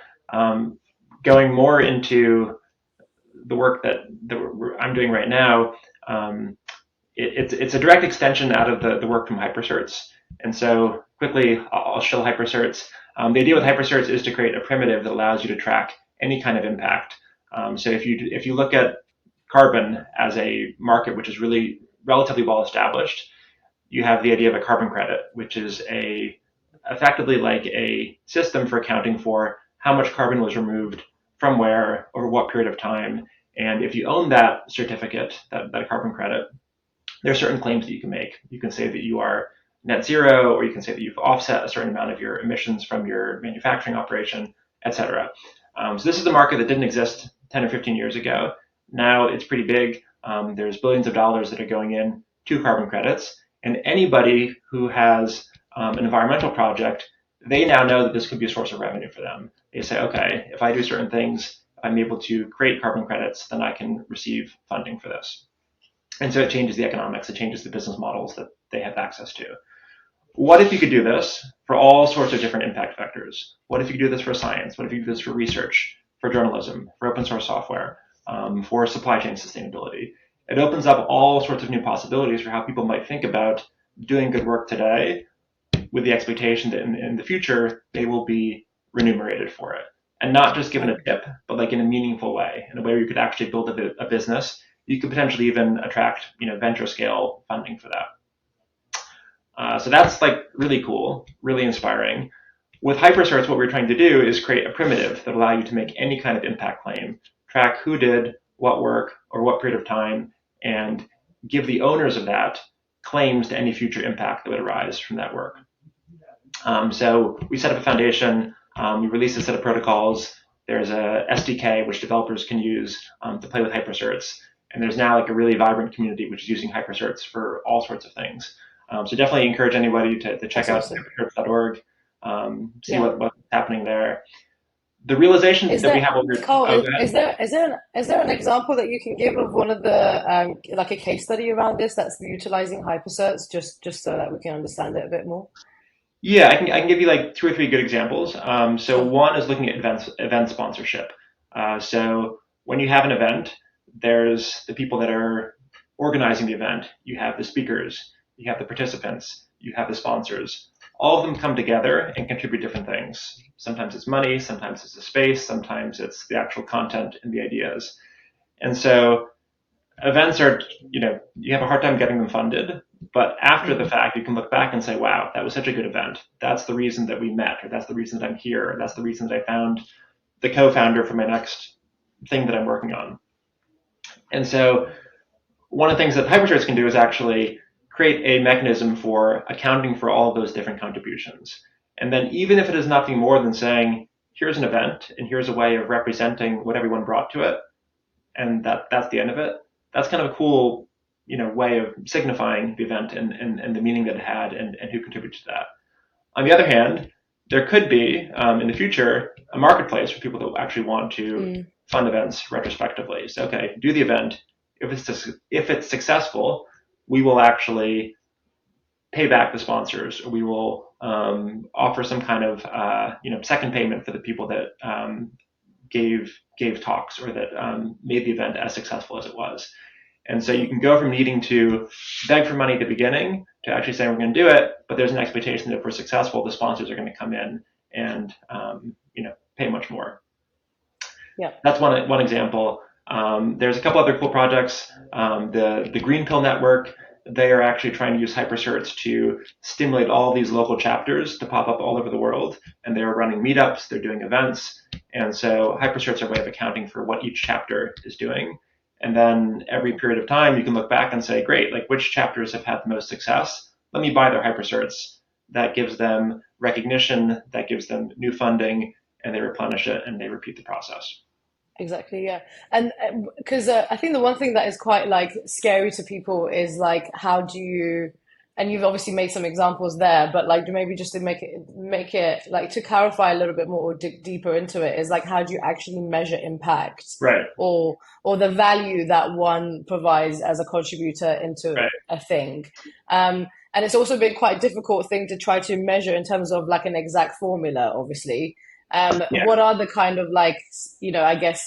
Going more into the work that I'm doing right now, it's a direct extension out of the work from hypercerts. And so quickly, I'll show hypercerts. The idea with hypercerts is to create a primitive that allows you to track any kind of impact. So if you look at carbon as a market which is really relatively well established, you have the idea of a carbon credit, which is effectively like a system for accounting for how much carbon was removed from where over what period of time. And if you own that certificate, that carbon credit, there are certain claims that you can make. You can say that you are net zero, or you can say that you've offset a certain amount of your emissions from your manufacturing operation, et cetera. So this is a market that didn't exist 10 or 15 years ago. Now it's pretty big. There's billions of dollars that are going in to carbon credits. And anybody who has an environmental project, they now know that this could be a source of revenue for them. They say, okay, if I do certain things, I'm able to create carbon credits, then I can receive funding for this. And so it changes the economics, it changes the business models that they have access to. What if you could do this for all sorts of different impact vectors? What if you could do this for science? What if you could do this for research, for journalism, for open source software, for supply chain sustainability? It opens up all sorts of new possibilities for how people might think about doing good work today, with the expectation that in the future, they will be remunerated for it. And not just given a tip, but like in a meaningful way, in a way where you could actually build a business. You could potentially even attract venture scale funding for that. So that's like really cool, really inspiring. With hypercerts, what we're trying to do is create a primitive that allow you to make any kind of impact claim, track who did what work or what period of time, and give the owners of that claims to any future impact that would arise from that work. So we set up a foundation, we released a set of protocols. There's a SDK which developers can use to play with hypercerts. And there's now like a really vibrant community which is using hypercerts for all sorts of things. So definitely encourage anybody to check out hypercerts.org, see what's happening there. The realization that we have over Cole, is there an example that you can give of one of the like a case study around this that's utilizing hypercerts, just so that we can understand it a bit more? Yeah, I can give you like two or three good examples. So Sure. one is looking at event sponsorship. So when you have an event, there's the people that are organizing the event. You have the speakers, you have the participants, you have the sponsors. All of them come together and contribute different things. Sometimes it's money, sometimes it's the space, sometimes it's the actual content and the ideas. And so events are, you have a hard time getting them funded, but after the Mm. fact, you can look back and say, wow, that was such a good event. That's the reason that we met, or that's the reason that I'm here, or that's the reason that I found the co-founder for my next thing that I'm working on. And so one of the things that Hypersearch can do is actually create a mechanism for accounting for all of those different contributions. And then even if it is nothing more than saying, here's an event and here's a way of representing what everyone brought to it, and that's the end of it. That's kind of a cool, way of signifying the event and the meaning that it had and who contributed to that. On the other hand, there could be in the future a marketplace for people that actually want to Mm. fund events retrospectively. So okay, do the event. If it's successful, we will actually pay back the sponsors, or we will offer some kind of second payment for the people that gave talks or that made the event as successful as it was. And so you Sure. can go from needing to beg for money at the beginning to actually saying we're going to do it, but there's an expectation that if we're successful, the sponsors are going to come in and pay much more. Yeah. That's one example. There's a couple other cool projects. The Green Pill Network, they are actually trying to use Hypersearch to stimulate all these local chapters to pop up all over the world. And they're running meetups, they're doing events. And so Hypersearch is a way of accounting for what each chapter is doing. And then every period of time, you can look back and say, great, like which chapters have had the most success? Let me buy their Hypersearch. That gives them recognition, that gives them new funding, and they replenish it and they repeat the process. Exactly, yeah. And because I think the one thing that is quite like scary to people is like how do you, and you've obviously made some examples there, but like maybe just to make it like to clarify a little bit more or dig deeper into it is like how do you actually measure impact Right, or the value that one provides as a contributor into right. a thing. And it's also been quite a difficult thing to try to measure in terms of like an exact formula, obviously. Yeah. What are the kind of like, I guess,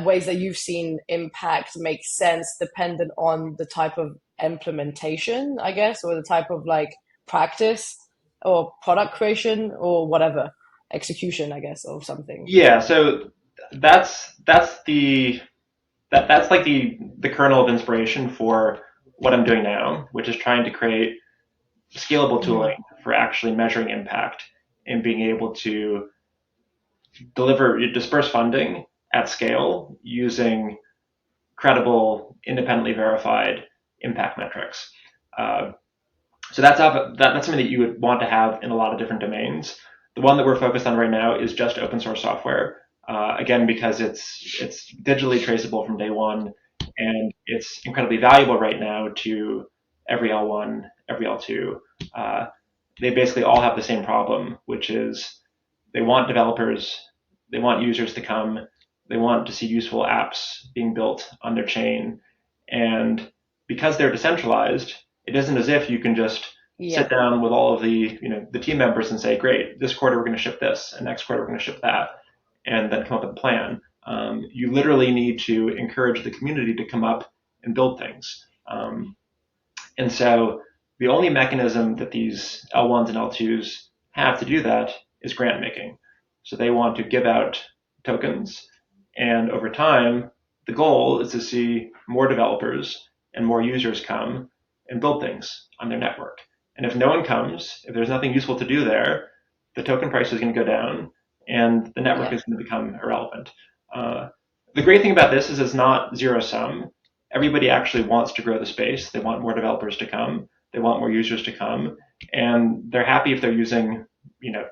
ways that you've seen impact make sense dependent on the type of implementation, I guess, or the type of like practice or product creation or whatever, execution, I guess, or something. Yeah, so that's that's like the kernel of inspiration for what I'm doing now, which is trying to create scalable Mm. tooling for actually measuring impact and being able to disperse funding at scale using credible, independently verified impact metrics. Uh, so that's something that you would want to have in a lot of different domains. The one that we're focused on right now is just open source software. Again, because it's digitally traceable from day one, and it's incredibly valuable right now to every L1, every L2. Uh, they basically all have the same problem, which is they want developers, they want users to come, they want to see useful apps being built on their chain, and because they're decentralized, it isn't as if you can just sit Yeah, down with all of the team members and say, great, this quarter we're going to ship this, and next quarter we're going to ship that, and then come up with a plan. You literally need to encourage the community to come up and build things. And so the only mechanism that these L1s and L2s have to do that is grant making. So they want to give out tokens, and over time, the goal is to see more developers and more users come and build things on their network. And if no one comes, if there's nothing useful to do there, the token price is going to go down and the network yeah, is going to become irrelevant. Uh, the great thing about this is it's not zero sum. Everybody actually wants to grow the space. They want more developers to come. They want more users to come, and they're happy if they're using, you know,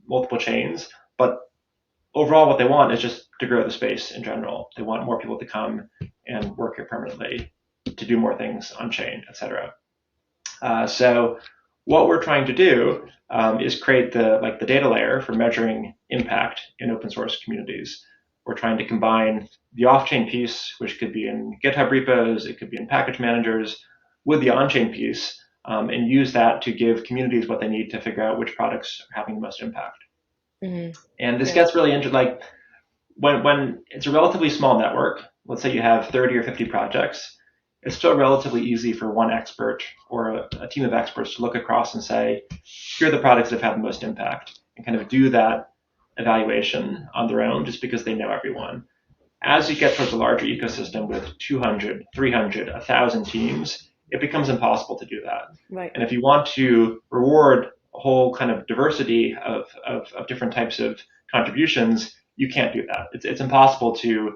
multiple chains. But overall, what they want is just to grow the space in general. They want more people to come and work here permanently, to do more things on chain, etc. So what we're trying to do is create the data layer for measuring impact in open source communities. We're trying to combine the off-chain piece, which could be in GitHub repos, it could be in package managers, with the on-chain piece, and use that to give communities what they need to figure out which products are having the most impact. Mm-hmm. And this gets really interesting. Like when it's a relatively small network, let's say you have 30 or 50 projects, it's still relatively easy for one expert or a team of experts to look across and say, here are the products that have had the most impact, and kind of do that evaluation on their own just because they know everyone. As you get towards a larger ecosystem with 200, 300, 1,000 teams, it becomes impossible to do that. Right. And if you want to reward a whole kind of diversity of different types of contributions, you can't do that. It's impossible to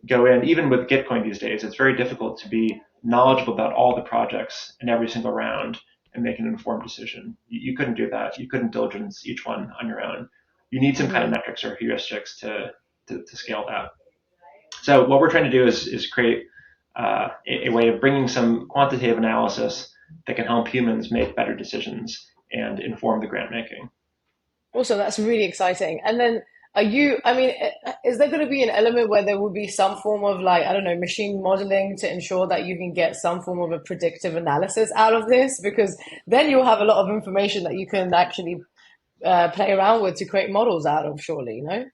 go in, even with Gitcoin these days, it's very difficult to be knowledgeable about all the projects in every single round and make an informed decision. You couldn't do that. You couldn't diligence each one on your own. You need some kind of metrics or heuristics to scale that. So what we're trying to do is create a way of bringing some quantitative analysis that can help humans make better decisions and inform the grant making. Also, that's really exciting. And then is there going to be an element where there will be some form of like, I don't know, machine modeling to ensure that you can get some form of a predictive analysis out of this? Because then you'll have a lot of information that you can actually play around with to create models out of, surely, no?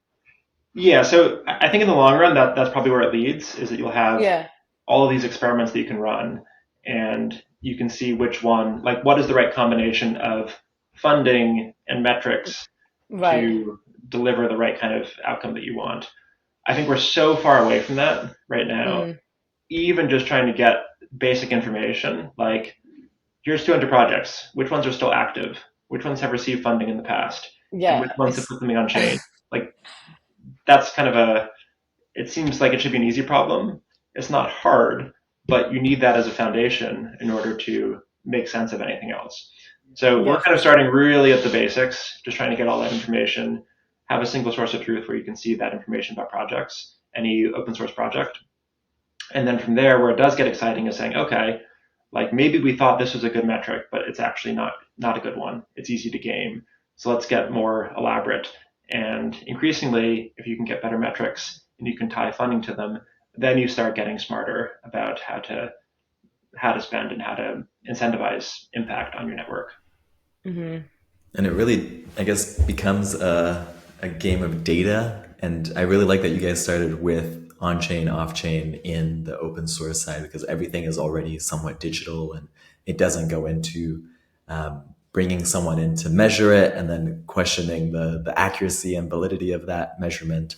Yeah, so I think in the long run, that's probably where it leads, is that you'll have all of these experiments that you can run, and you can see which one, like what is the right combination of funding and metrics to deliver the right kind of outcome that you want. I think we're so far away from that right now. Even just trying to get basic information, like here's 200 projects, which ones are still active, which ones have received funding in the past, and which ones have put something on chain. Like that's kind of it seems like it should be an easy problem. It's not hard, but you need that as a foundation in order to make sense of anything else. So we're kind of starting really at the basics, just trying to get all that information, have a single source of truth where you can see that information about projects, any open source project. And then from there, where it does get exciting is saying, okay, like maybe we thought this was a good metric, but it's actually not a good one. It's easy to game. So let's get more elaborate. And increasingly, if you can get better metrics and you can tie funding to them, then you start getting smarter about how to spend and how to incentivize impact on your network. Mm-hmm. And it really, I guess, becomes a game of data. And I really like that you guys started with on-chain, off-chain in the open source side, because everything is already somewhat digital and it doesn't go into bringing someone in to measure it and then questioning the accuracy and validity of that measurement.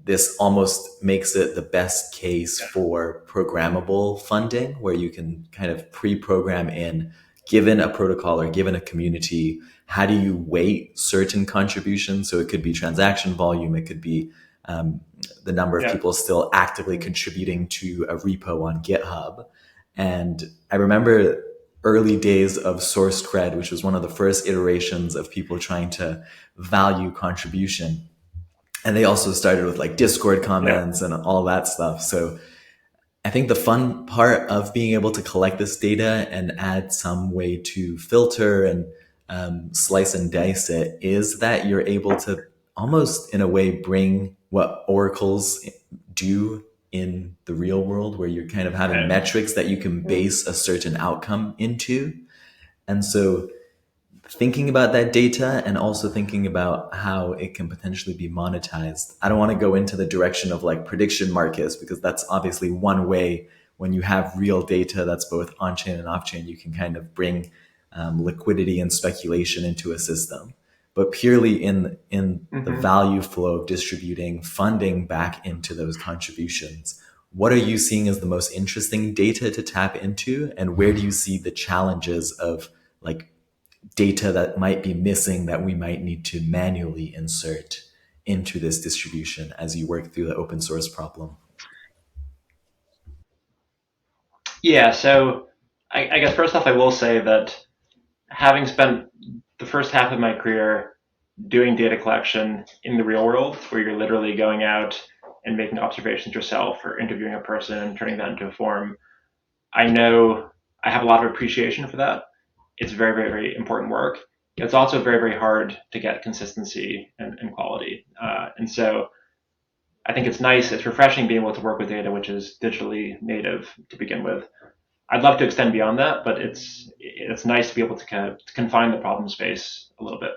This almost makes it the best case for programmable funding, where you can kind of pre-program in, given a protocol or given a community, how do you weight certain contributions? So it could be transaction volume, it could be the number of people still actively contributing to a repo on GitHub. And I remember early days of SourceCred, which was one of the first iterations of people trying to value contribution. And they also started with like Discord comments and all that stuff. So I think the fun part of being able to collect this data and add some way to filter and slice and dice it is that you're able to almost in a way bring what oracles do in the real world, where you're kind of having metrics that you can base a certain outcome into. And so thinking about that data and also thinking about how it can potentially be monetized. I don't want to go into the direction of like prediction markets, because that's obviously one way. When you have real data that's both on-chain and off-chain, you can kind of bring liquidity and speculation into a system. But purely in the value flow of distributing funding back into those contributions, what are you seeing as the most interesting data to tap into? And where do you see the challenges of like data that might be missing that we might need to manually insert into this distribution as you work through the open source problem? Yeah, so I guess first off, I will say that having spent the first half of my career doing data collection in the real world, where you're literally going out and making observations yourself or interviewing a person and turning that into a form, I know I have a lot of appreciation for that. It's very, very, very important work. It's also very, very hard to get consistency and quality. And so I think it's nice, it's refreshing being able to work with data which is digitally native to begin with. I'd love to extend beyond that, but it's it's nice to be able to kind of confine the problem space a little bit,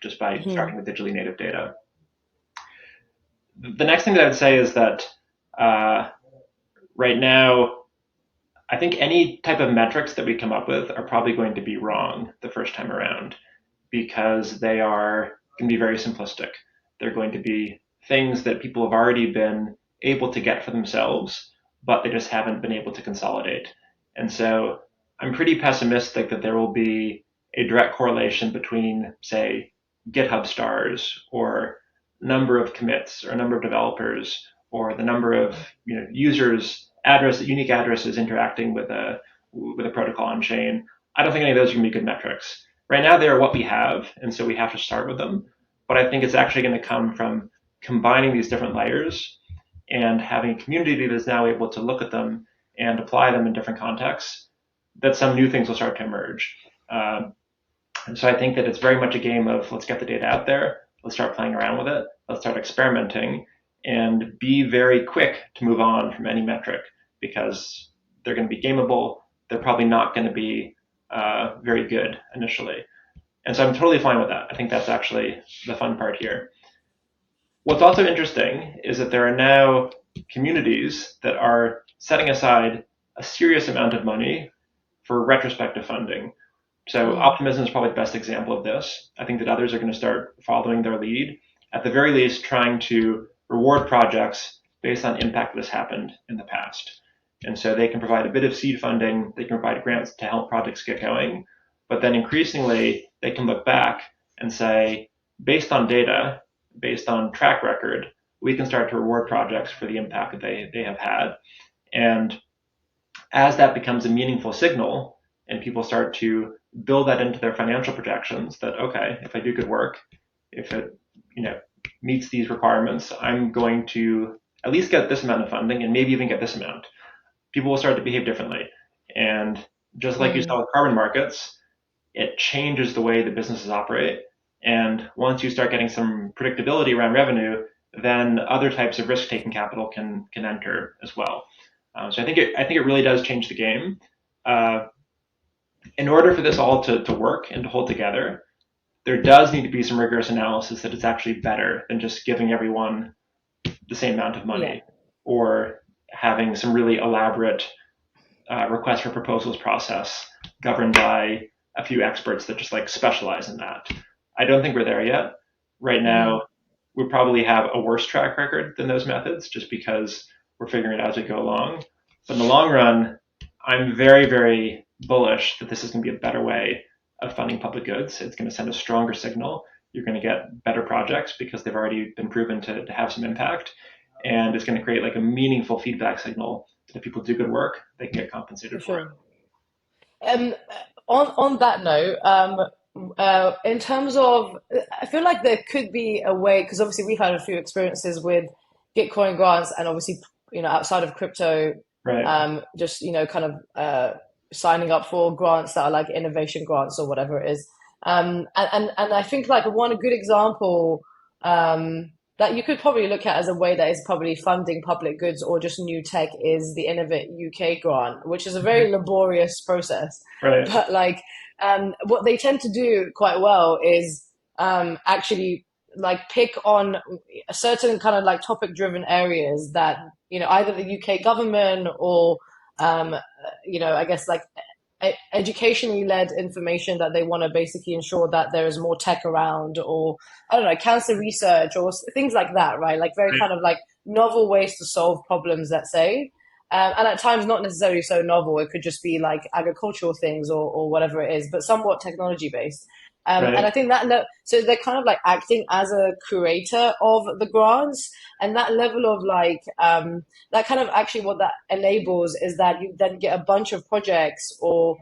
just by starting with digitally native data. The next thing that I would say is that right now, I think any type of metrics that we come up with are probably going to be wrong the first time around, because they are going to be very simplistic. They're going to be things that people have already been able to get for themselves, but they just haven't been able to consolidate. And so I'm pretty pessimistic that there will be a direct correlation between, say, GitHub stars, or number of commits, or number of developers, or the number of users, unique addresses interacting with a protocol on chain. I don't think any of those are going to be good metrics. Right now, they are what we have, and so we have to start with them. But I think it's actually going to come from combining these different layers and having a community that is now able to look at them and apply them in different contexts, that some new things will start to emerge. And so I think that it's very much a game of, let's get the data out there, let's start playing around with it, let's start experimenting, and be very quick to move on from any metric, because they're going to be gameable. They're probably not going to be very good initially. And so I'm totally fine with that. I think that's actually the fun part here. What's also interesting is that there are now communities that are setting aside a serious amount of money for retrospective funding. So Optimism is probably the best example of this. I think that others are going to start following their lead, at the very least trying to reward projects based on impact that has happened in the past. And so they can provide a bit of seed funding, they can provide grants to help projects get going, but then increasingly they can look back and say, based on data, based on track record, we can start to reward projects for the impact that they have had. And as that becomes a meaningful signal, and people start to build that into their financial projections, that, okay, if I do good work, if it meets these requirements, I'm going to at least get this amount of funding, and maybe even get this amount. People will start to behave differently. And just like you saw with carbon markets, it changes the way the businesses operate. And once you start getting some predictability around revenue, then other types of risk-taking capital can enter as well. So I think it really does change the game. In order for this all to work and to hold together, there does need to be some rigorous analysis that it's actually better than just giving everyone the same amount of money, or having some really elaborate request for proposals process governed by a few experts that just specialize in that. I don't think we're there yet. Right now, we probably have a worse track record than those methods, just because we're figuring it out as we go along. But in the long run, I'm very, very bullish that this is going to be a better way of funding public goods. It's going to send a stronger signal. You're going to get better projects because they've already been proven to have some impact. And it's going to create a meaningful feedback signal that if people do good work, they can get compensated for it. On that note, in terms of, I feel like there could be a way, because obviously we've had a few experiences with Gitcoin grants, and obviously outside of crypto, right. Just kind of signing up for grants that are innovation grants or whatever it is. And I think one good example that you could probably look at as a way that is probably funding public goods or just new tech is the Innovate UK grant, which is a very laborious process. Right. But what they tend to do quite well is actually pick on a certain kind of topic driven areas that either the UK government or I guess educationally led information that they want to basically ensure that there is more tech around, or I don't know, cancer research or things like that, right? Very kind of novel ways to solve problems, let's say. And at times not necessarily so novel. It could just be agricultural things or whatever it is, but somewhat technology based. Right. And I think so they're kind of acting as a curator of the grants, and that level of that kind of actually what that enables is that you then get a bunch of projects or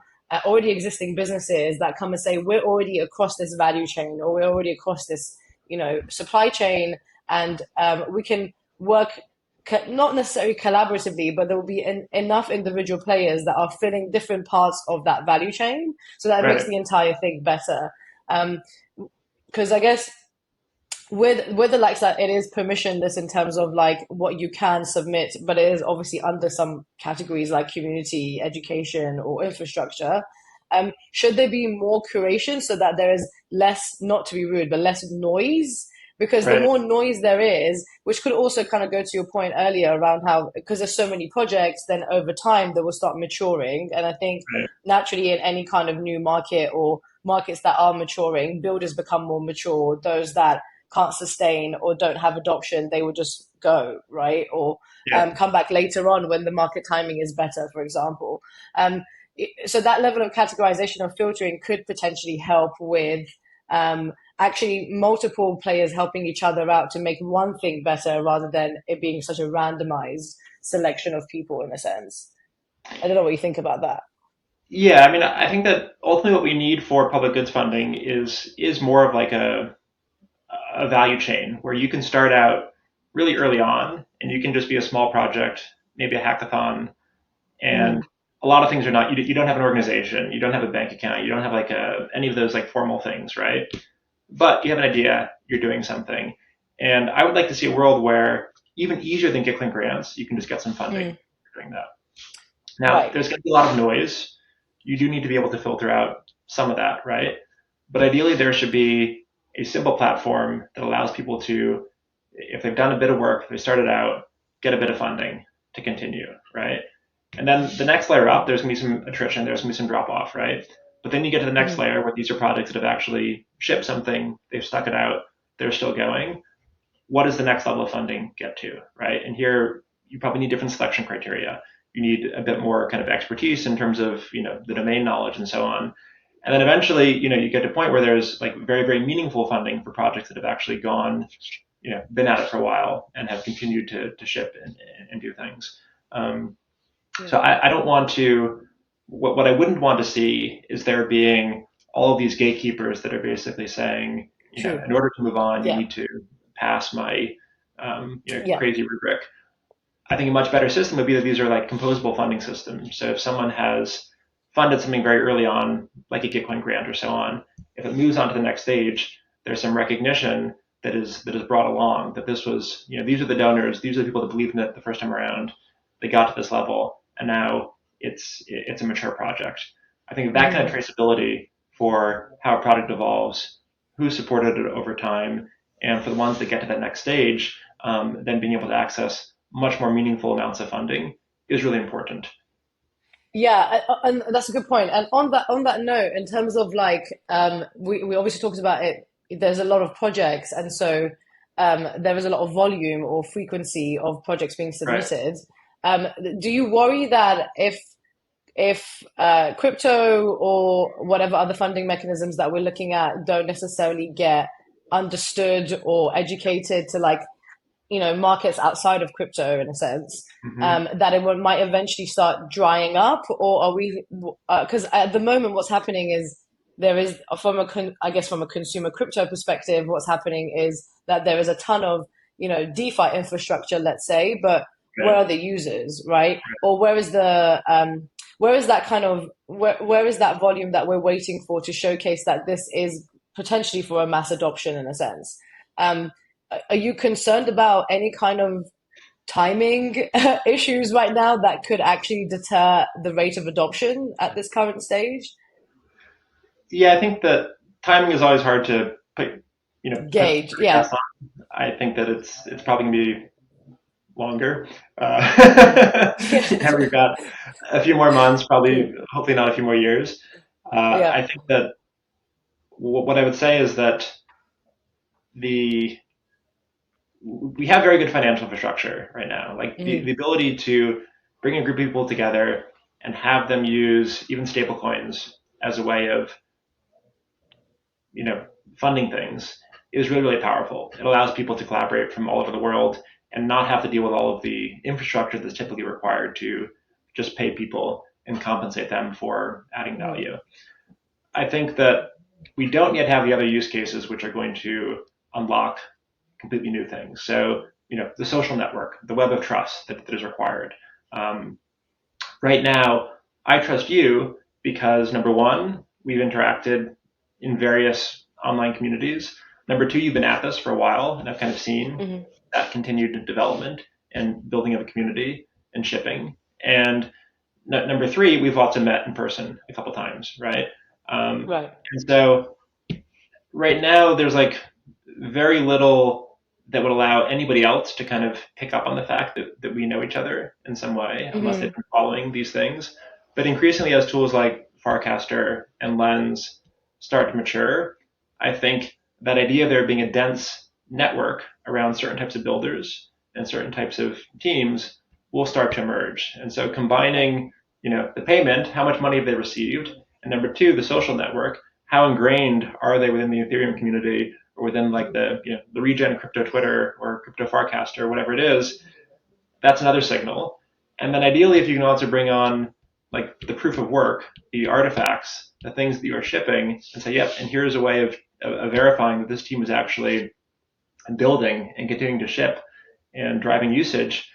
already existing businesses that come and say, we're already across this value chain, or we're already across this, supply chain, and we can work not necessarily collaboratively, but there will be enough individual players that are filling different parts of that value chain, so that makes the entire thing better. Because I guess with the that it is permissionless in terms of what you can submit, but it is obviously under some categories like community, education, or infrastructure. Should there be more curation so that there is less, not to be rude, but less noise? Because the Right. more noise there is, which could also kind of go to your point earlier around how, because there's so many projects, then over time they will start maturing. And I think Right. naturally in any kind of new market or markets that are maturing, builders become more mature. Those that can't sustain or don't have adoption, they will just go, right? Or Yeah. come back later on when the market timing is better, for example. So that level of categorization or filtering could potentially help with actually multiple players helping each other out to make one thing better rather than it being such a randomized selection of people in a sense. I don't know what you think about that. Yeah, I mean, I think that ultimately what we need for public goods funding is more of like a value chain where you can start out really early on and you can just be a small project, maybe a hackathon, and a lot of things are not, you don't have an organization, you don't have a bank account, you don't have like any of those like formal things, right? But you have an idea, you're doing something. And I would like to see a world where even easier than GitClink grants, you can just get some funding for doing that. Now, Right. there's going to be a lot of noise. You do need to be able to filter out some of that, right? But ideally, there should be a simple platform that allows people to, if they've done a bit of work, they started out, get a bit of funding to continue, right? And then the next layer up, there's going to be some attrition, there's going to be some drop off, right? But then you get to the next layer where these are projects that have actually shipped something, they've stuck it out, they're still going. What does the next level of funding get to, right? And here you probably need different selection criteria. You need a bit more kind of expertise in terms of, the domain knowledge and so on. And then eventually, you get to a point where there's like very, very meaningful funding for projects that have actually gone, been at it for a while and have continued to ship and do things. So I don't want to, what I wouldn't want to see is there being all of these gatekeepers that are basically saying, in order to move on, you need to pass my crazy rubric. I think a much better system would be that these are like composable funding systems. So if someone has funded something very early on, like a GitCoin grant or so on, if it moves on to the next stage, there's some recognition that is brought along that this was, these are the donors, these are the people that believed in it the first time around. They got to this level, and now it's a mature project. I think that kind of traceability for how a product evolves, who supported it over time, and for the ones that get to that next stage, then being able to access much more meaningful amounts of funding is really important. Yeah, and that's a good point. And on that note, in terms of like, we obviously talked about it. There's a lot of projects, and so there is a lot of volume or frequency of projects being submitted. Right. Do you worry that if crypto or whatever other funding mechanisms that we're looking at don't necessarily get understood or educated to like markets outside of crypto in a sense, that it might eventually start drying up? Or are we, because at the moment what's happening is there is, from a consumer crypto perspective, what's happening is that there is a ton of, DeFi infrastructure, let's say, but where are the users, right? Or where is that volume that we're waiting for to showcase that this is potentially for a mass adoption in a sense? Are you concerned about any kind of timing issues right now that could actually deter the rate of adoption at this current stage? Yeah, I think that timing is always hard to put, gauge. Put Yeah, I think that it's probably going to be longer. We've got a few more months, probably, hopefully not a few more years. I think that what I would say is that we have very good financial infrastructure right now. Like the ability to bring a group of people together and have them use even stable coins as a way of, funding things is really, really powerful. It allows people to collaborate from all over the world and not have to deal with all of the infrastructure that's typically required to just pay people and compensate them for adding value. I think that we don't yet have the other use cases which are going to unlock completely new things. So, the social network, the web of trust that is required. Right now, I trust you because number one, we've interacted in various online communities. Number two, you've been at this for a while, and I've kind of seen that continued development and building of a community and shipping. And number three, we've also met in person a couple times, right? Right. And so right now there's like very little that would allow anybody else to kind of pick up on the fact that we know each other in some way, unless they've been following these things. But increasingly, as tools like Farcaster and Lens start to mature, I think that idea of there being a dense network around certain types of builders and certain types of teams will start to emerge. And so combining, the payment, how much money have they received, and number two, the social network, how ingrained are they within the Ethereum community or within like the regen crypto Twitter or crypto Farcaster or whatever it is, that's another signal. And then ideally, if you can also bring on like the proof of work, the artifacts, the things that you are shipping, and say, yep, and here's a way of verifying that this team is actually building and continuing to ship and driving usage,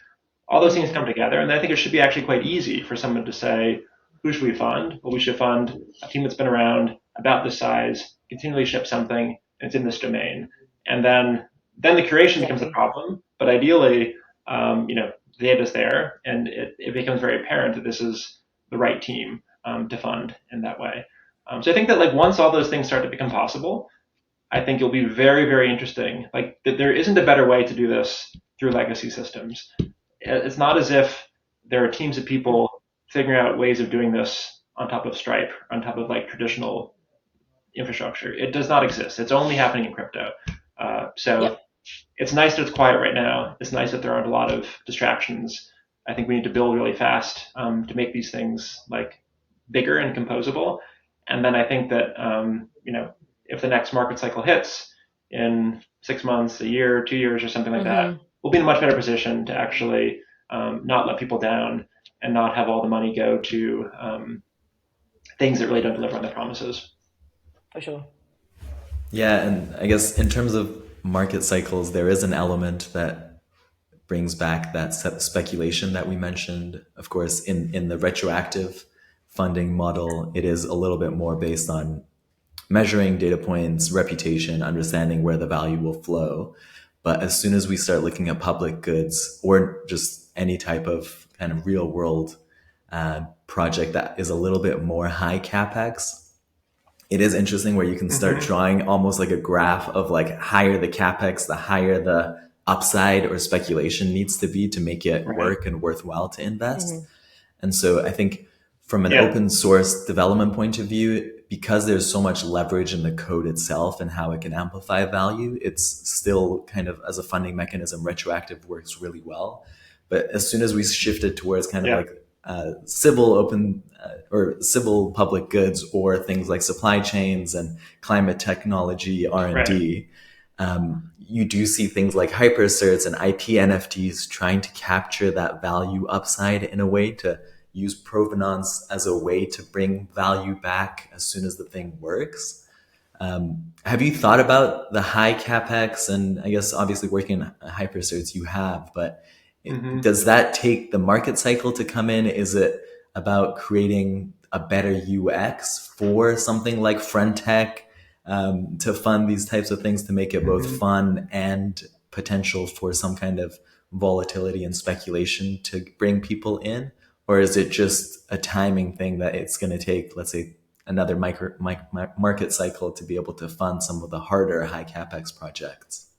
all those things come together. And I think it should be actually quite easy for someone to say, who should we fund? Well, we should fund a team that's been around about this size, continually ship something, and it's in this domain. And then the curation becomes a problem. But ideally, the data's there, and it becomes very apparent that this is the right team to fund in that way. So I think that like once all those things start to become possible, I think it'll be very, very interesting. Like there isn't a better way to do this through legacy systems. It's not as if there are teams of people figuring out ways of doing this on top of Stripe, on top of like traditional infrastructure. It does not exist. It's only happening in crypto. So it's nice that it's quiet right now. It's nice that there aren't a lot of distractions. I think we need to build really fast to make these things like bigger and composable. And then I think that if the next market cycle hits in 6 months, a year, 2 years, or something like that, we'll be in a much better position to actually not let people down and not have all the money go to things that really don't deliver on their promises. For sure. Yeah, and I guess in terms of market cycles, there is an element that brings back that speculation that we mentioned. Of course, in the retroactive funding model, it is a little bit more based on measuring data points, reputation, understanding where the value will flow. But as soon as we start looking at public goods or just any type of kind of real world project that is a little bit more high capex, it is interesting where you can start drawing almost like a graph of like higher the capex, the higher the upside or speculation needs to be to make it work and worthwhile to invest. And so I think from an open source development point of view, because there's so much leverage in the code itself and how it can amplify value, it's still kind of as a funding mechanism, retroactive works really well. But as soon as we shifted towards kind of like civil open or civil public goods or things like supply chains and climate technology R&D, you do see things like hypercerts and IP NFTs trying to capture that value upside in a way to use provenance as a way to bring value back as soon as the thing works. Have you thought about the high capex? And I guess obviously working in hypercerts you have, but does that take the market cycle to come in? Is it about creating a better UX for something like Friendtech to fund these types of things to make it both fun and potential for some kind of volatility and speculation to bring people in? Or is it just a timing thing that it's going to take, let's say, another market cycle to be able to fund some of the harder high capex projects?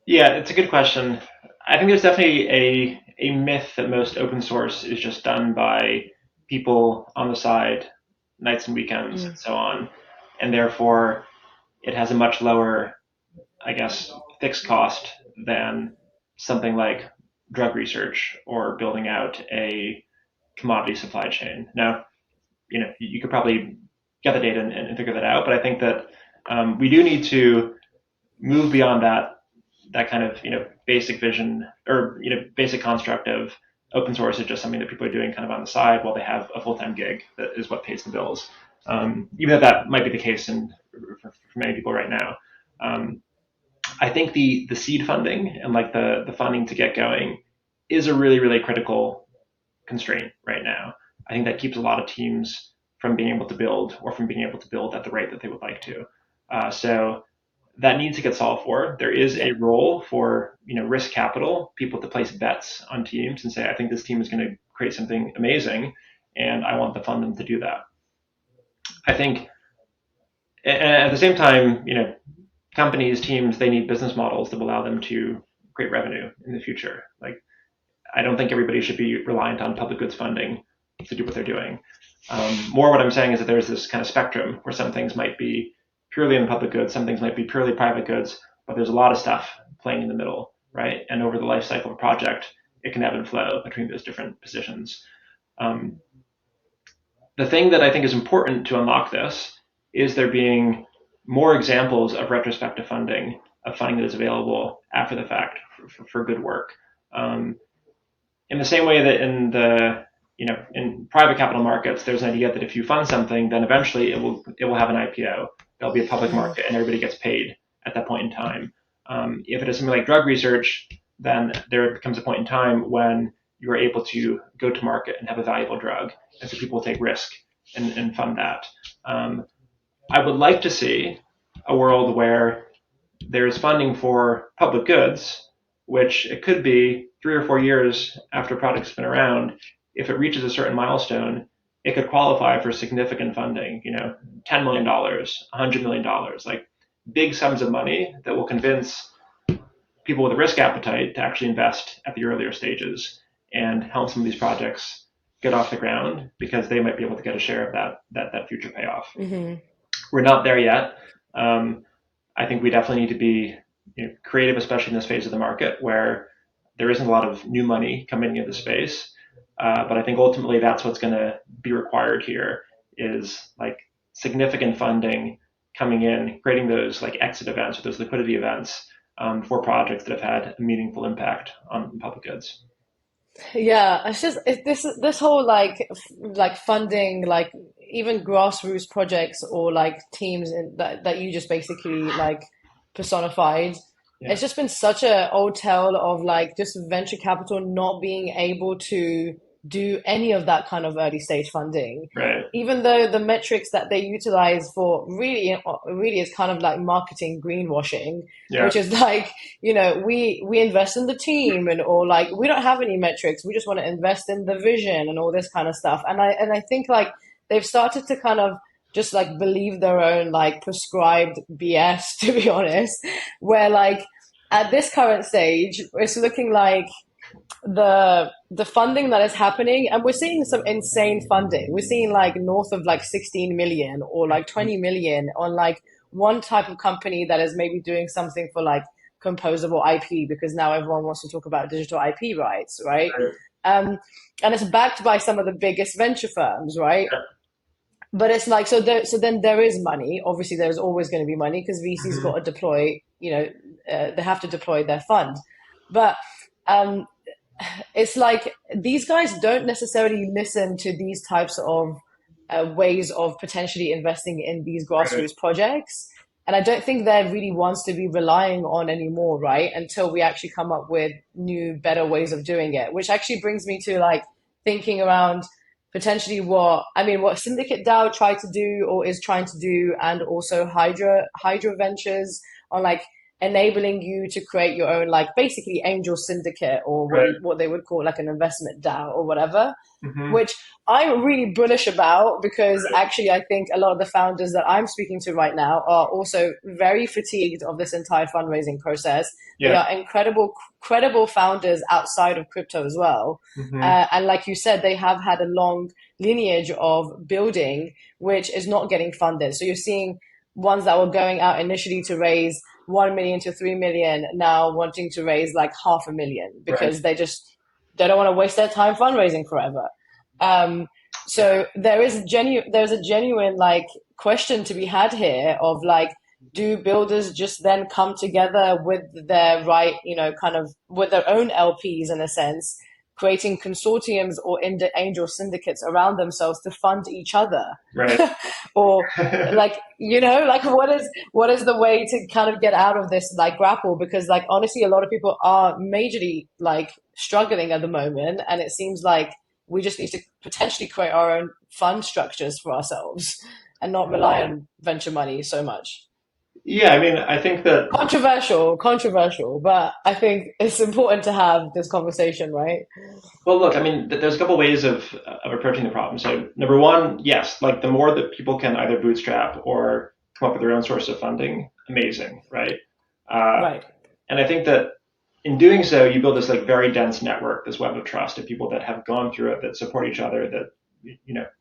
Yeah, it's a good question. I think there's definitely a myth that most open source is just done by people on the side, nights and weekends, and so on. And therefore, it has a much lower, I guess, fixed cost than something like drug research or building out a commodity supply chain. Now, you could probably get the data and figure that out, but I think that we do need to move beyond that kind of basic vision or basic construct of open source is just something that people are doing kind of on the side while they have a full-time gig that is what pays the bills. Even though that might be the case for many people right now. I think the seed funding and like the funding to get going is a really, really critical constraint right now. I think that keeps a lot of teams from being able to build or from being able to build at the rate that they would like to. So that needs to get solved for. There is a role for, risk capital, people to place bets on teams and say, I think this team is going to create something amazing, and I want to fund them to do that. I think, and at the same time, companies, teams, they need business models that will allow them to create revenue in the future. Like, I don't think everybody should be reliant on public goods funding to do what they're doing. More what I'm saying is that there's this kind of spectrum where some things might be purely in public goods, some things might be purely private goods, but there's a lot of stuff playing in the middle, right? And over the life cycle of a project, it can ebb and flow between those different positions. The thing that I think is important to unlock this is there being more examples of retrospective funding, of funding that is available after the fact for good work. In the same way that in private capital markets, there's an idea that if you fund something, then eventually it will have an IPO. There'll be a public market, and everybody gets paid at that point in time. If it is something like drug research, then there becomes a point in time when you are able to go to market and have a valuable drug, and so people will take risk and fund that. I would like to see a world where there's funding for public goods, which it could be 3 or 4 years after a product's been around. If it reaches a certain milestone, it could qualify for significant funding, $10 million, $100 million, like big sums of money that will convince people with a risk appetite to actually invest at the earlier stages and help some of these projects get off the ground, because they might be able to get a share of that future payoff. Mm-hmm. We're not there yet. I think we definitely need to be creative, especially in this phase of the market where there isn't a lot of new money coming into the space. But I think ultimately that's what's going to be required here, is like significant funding coming in, creating those like exit events or those liquidity events for projects that have had a meaningful impact on public goods. Yeah, it's just this whole like funding, like even grassroots projects or like teams that you just basically like personified. Yeah. It's just been such a old tale of like just venture capital not being able to do any of that kind of early stage funding. Right. Even though the metrics that they utilize for really is kind of like marketing greenwashing, yeah. Which is like, we invest in the team or like we don't have any metrics. We just want to invest in the vision and all this kind of stuff. And I think like they've started to kind of just like believe their own like prescribed BS, to be honest, where like at this current stage, it's looking like the funding that is happening, and we're seeing some insane funding. We're seeing like north of like 16 million or like 20 million on like one type of company that is maybe doing something for like composable IP, because now everyone wants to talk about digital IP rights, right? And it's backed by some of the biggest venture firms, right? Yeah. But it's like, so then there is money. Obviously, there's always going to be money because VC's got to deploy, they have to deploy their fund. But it's like these guys don't necessarily listen to these types of ways of potentially investing in these grassroots projects. And I don't think they're really ones to be relying on anymore, right? Until we actually come up with new, better ways of doing it, which actually brings me to like thinking around potentially what Syndicate DAO tried to do or is trying to do, and also Hydra Ventures on like enabling you to create your own, like basically angel syndicate or what they would call like an investment DAO or whatever, which I'm really bullish about, because actually I think a lot of the founders that I'm speaking to right now are also very fatigued of this entire fundraising process. Yeah. They are credible founders outside of crypto as well. And like you said, they have had a long lineage of building, which is not getting funded. So you're seeing ones that were going out initially to raise 1 million to 3 million now wanting to raise like 500,000 because they don't want to waste their time fundraising forever. So there's a genuine like question to be had here of like, do builders just then come together with their kind of with their own LPs in a sense, creating consortiums or angel syndicates around themselves to fund each other, right? Or like, what is the way to kind of get out of this like grapple? Because like honestly, a lot of people are majorly like struggling at the moment, and it seems like we just need to potentially create our own fund structures for ourselves and not rely on venture money so much. Yeah, I mean, I think that, Controversial, but I think it's important to have this conversation, right? well, look, I mean, there's a couple ways of approaching the problem. So, number one, yes, like the more that people can either bootstrap or come up with their own source of funding, amazing, right? Uh, Right. and I think that in doing so, you build this like very dense network, this web of trust of people that have gone through it, that support each other, that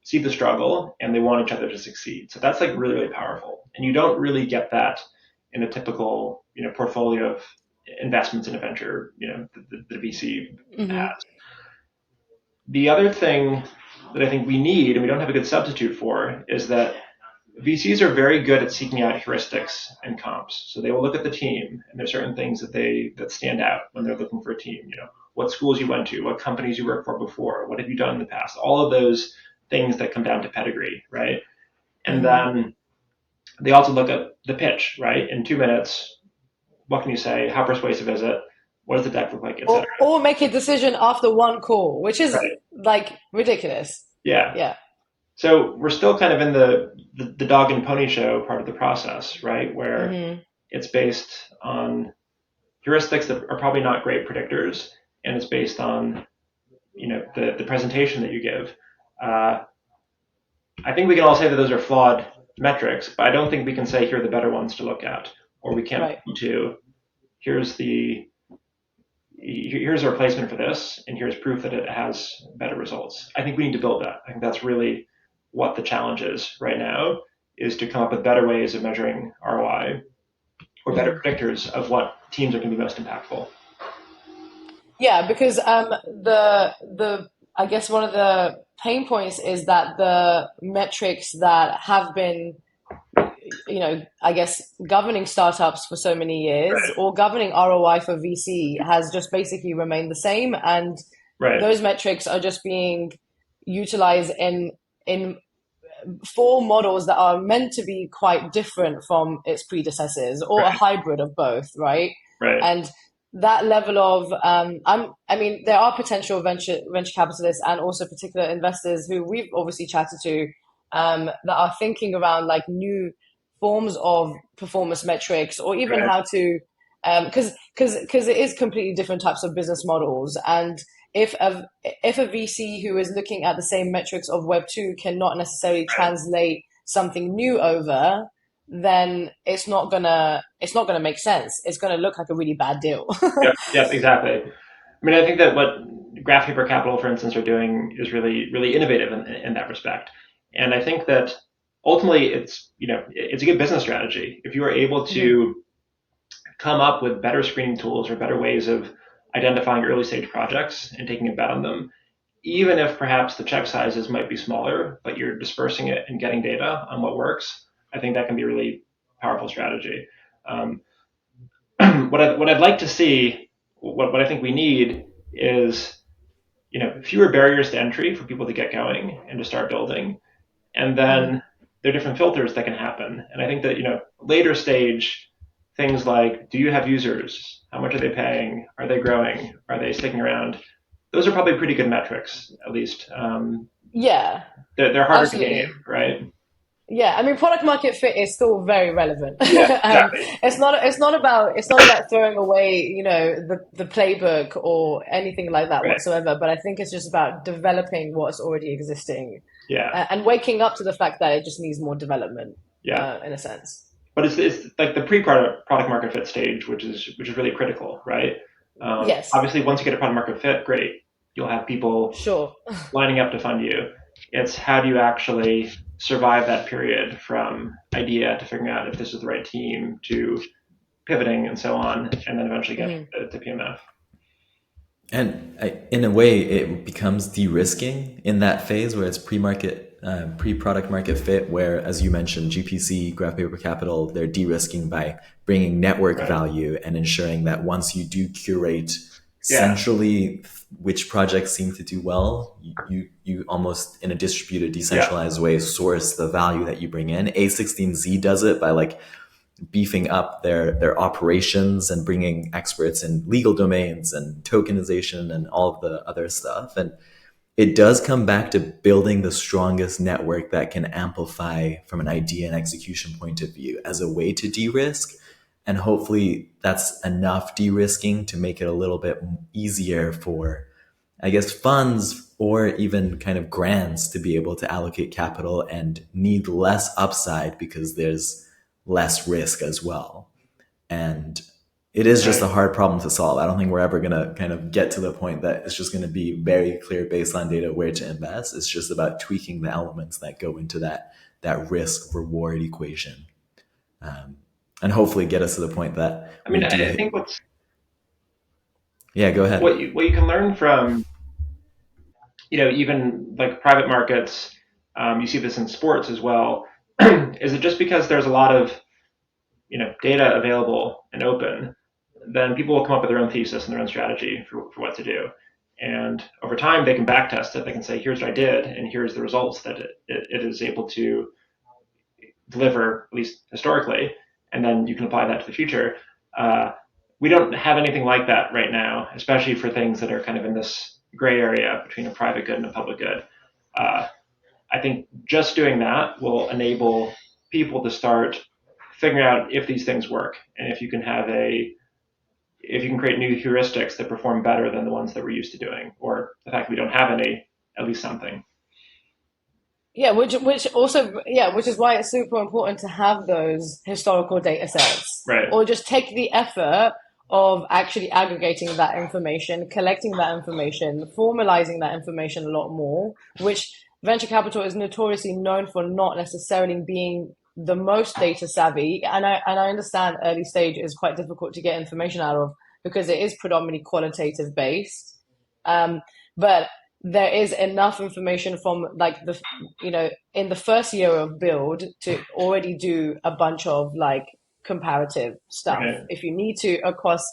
see the struggle and they want each other to succeed. So that's like really, really powerful. And you don't really get that in a typical portfolio of investments in a venture the VC Hmm. has. The other thing that I think we need, and we don't have a good substitute for, is that VCs are very good at seeking out heuristics and comps. So they will look at the team, and there's certain things that stand out when they're looking for a team. What schools you went to, what companies you worked for before, what have you done in the past. All of those things that come down to pedigree, right? And Hmm. then they also look at the pitch, right? In 2 minutes, what can you say? How persuasive is it? What does the deck look like, et cetera? Or make a decision after one call, which is Right. like ridiculous. Yeah. Yeah. So we're still kind of in the dog and pony show part of the process, right? Where Hmm. it's based on heuristics that are probably not great predictors, and it's based on the presentation that you give. Uh, I think we can all say that those are flawed metrics, but I don't think we can say here are the better ones to look at, or we can't Right. point to here's here's a replacement for this, and here's proof that it has better results. I think we need to build that. I think that's really what the challenge is right now, is to come up with better ways of measuring ROI or better Hmm. predictors of what teams are going to be most impactful. Yeah, because the I guess one of the pain points is that the metrics that have been, I guess governing startups for so many years Right. or governing ROI for VC has just basically remained the same, and Right. those metrics are just being utilized in four models that are meant to be quite different from its predecessors or a Right. hybrid of both, right? Right. And that level of I mean, there are potential venture capitalists and also particular investors who we've obviously chatted to, that are thinking around like new forms of performance metrics or even Right. how to, because it is completely different types of business models. And if a VC who is looking at the same metrics of Web 2 cannot necessarily Right. translate something new over, then it's not gonna make sense. It's gonna look like a really bad deal. Yep. Yep. Exactly. I mean, I think that what Graph Paper Capital, for instance, are doing is really, really innovative in that respect. And I think that ultimately it's a good business strategy. If you are able Hmm. to come up with better screening tools or better ways of identifying early stage projects and taking a bet on them, even if perhaps the check sizes might be smaller, but you're dispersing it and getting data on what works, I think that can be a really powerful strategy. Um, what I'd like to see, what I think we need is fewer barriers to entry for people to get going and to start building, and Hmm. then there are different filters that can happen. And I think that later stage things like, do you have users? How much are they paying? Are they growing? Are they sticking around? Those are probably pretty good metrics, at least. Yeah, They're harder to game, absolutely. right? Yeah, I mean, product market fit is still very relevant. Yeah, exactly. It's not about throwing away, the playbook or anything like that Right. whatsoever. But I think it's just about developing what's already existing, Yeah, and waking up to the fact that it just needs more development, yeah. in a sense. But it's like the pre-product market fit stage, which is really critical, right? Yes, Obviously, once you get a product market fit, great, you'll have people sure. lining up to fund you. It's how do you actually survive that period from idea to figuring out if this is the right team to pivoting and so on, and then eventually get Hmm. to PMF. And in a way, it becomes de-risking in that phase where it's pre-product market fit, where, as you mentioned, GPC, Graph Paper Capital, they're de-risking by bringing network Right. value and ensuring that once you do curate Yeah. centrally which projects seem to do well, you almost in a distributed, Yeah. decentralized way source the value that you bring in. A16Z does it by like beefing up their operations and bringing experts in legal domains and tokenization and all of the other stuff. And it does come back to building the strongest network that can amplify from an idea and execution point of view as a way to de-risk. And hopefully that's enough de-risking to make it a little bit easier for, I guess, funds or even kind of grants to be able to allocate capital and need less upside because there's less risk as well. And it is just a hard problem to solve. I don't think we're ever going to kind of get to the point that it's just going to be very clear baseline data where to invest. It's just about tweaking the elements that go into that risk reward equation. And hopefully get us to the point that I think yeah, go ahead. What you can learn from, even like private markets, you see this in sports as well, is that just because there's a lot of, data available and open, then people will come up with their own thesis and their own strategy for what to do. And over time, they can backtest it. They can say, here's what I did, and here's the results that it is able to deliver, at least historically, and then you can apply that to the future. We don't have anything like that right now, especially for things that are kind of in this gray area between a private good and a public good. I think just doing that will enable people to start figuring out if these things work, and if you can create new heuristics that perform better than the ones that we're used to doing, or the fact that we don't have any, at least something. Yeah, which is why it's super important to have those historical data sets, right? Or just take the effort of actually aggregating that information, collecting that information, formalizing that information a lot more, which venture capital is notoriously known for not necessarily being the most data savvy. And I understand early stage is quite difficult to get information out of because it is predominantly qualitative based. But there is enough information from in the first year of build to already do a bunch of comparative stuff. Right. If you need to, across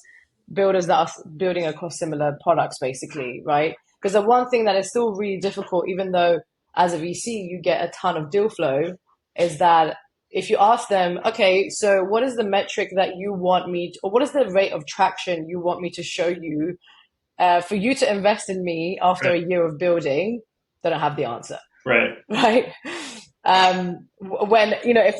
builders that are building across similar products, basically, right? Because the one thing that is still really difficult, even though as a VC you get a ton of deal flow, is that if you ask them, okay, so what is the metric that you want me to, or what is the rate of traction you want me to show you for you to invest in me after a year of building, they don't have the answer. Right. When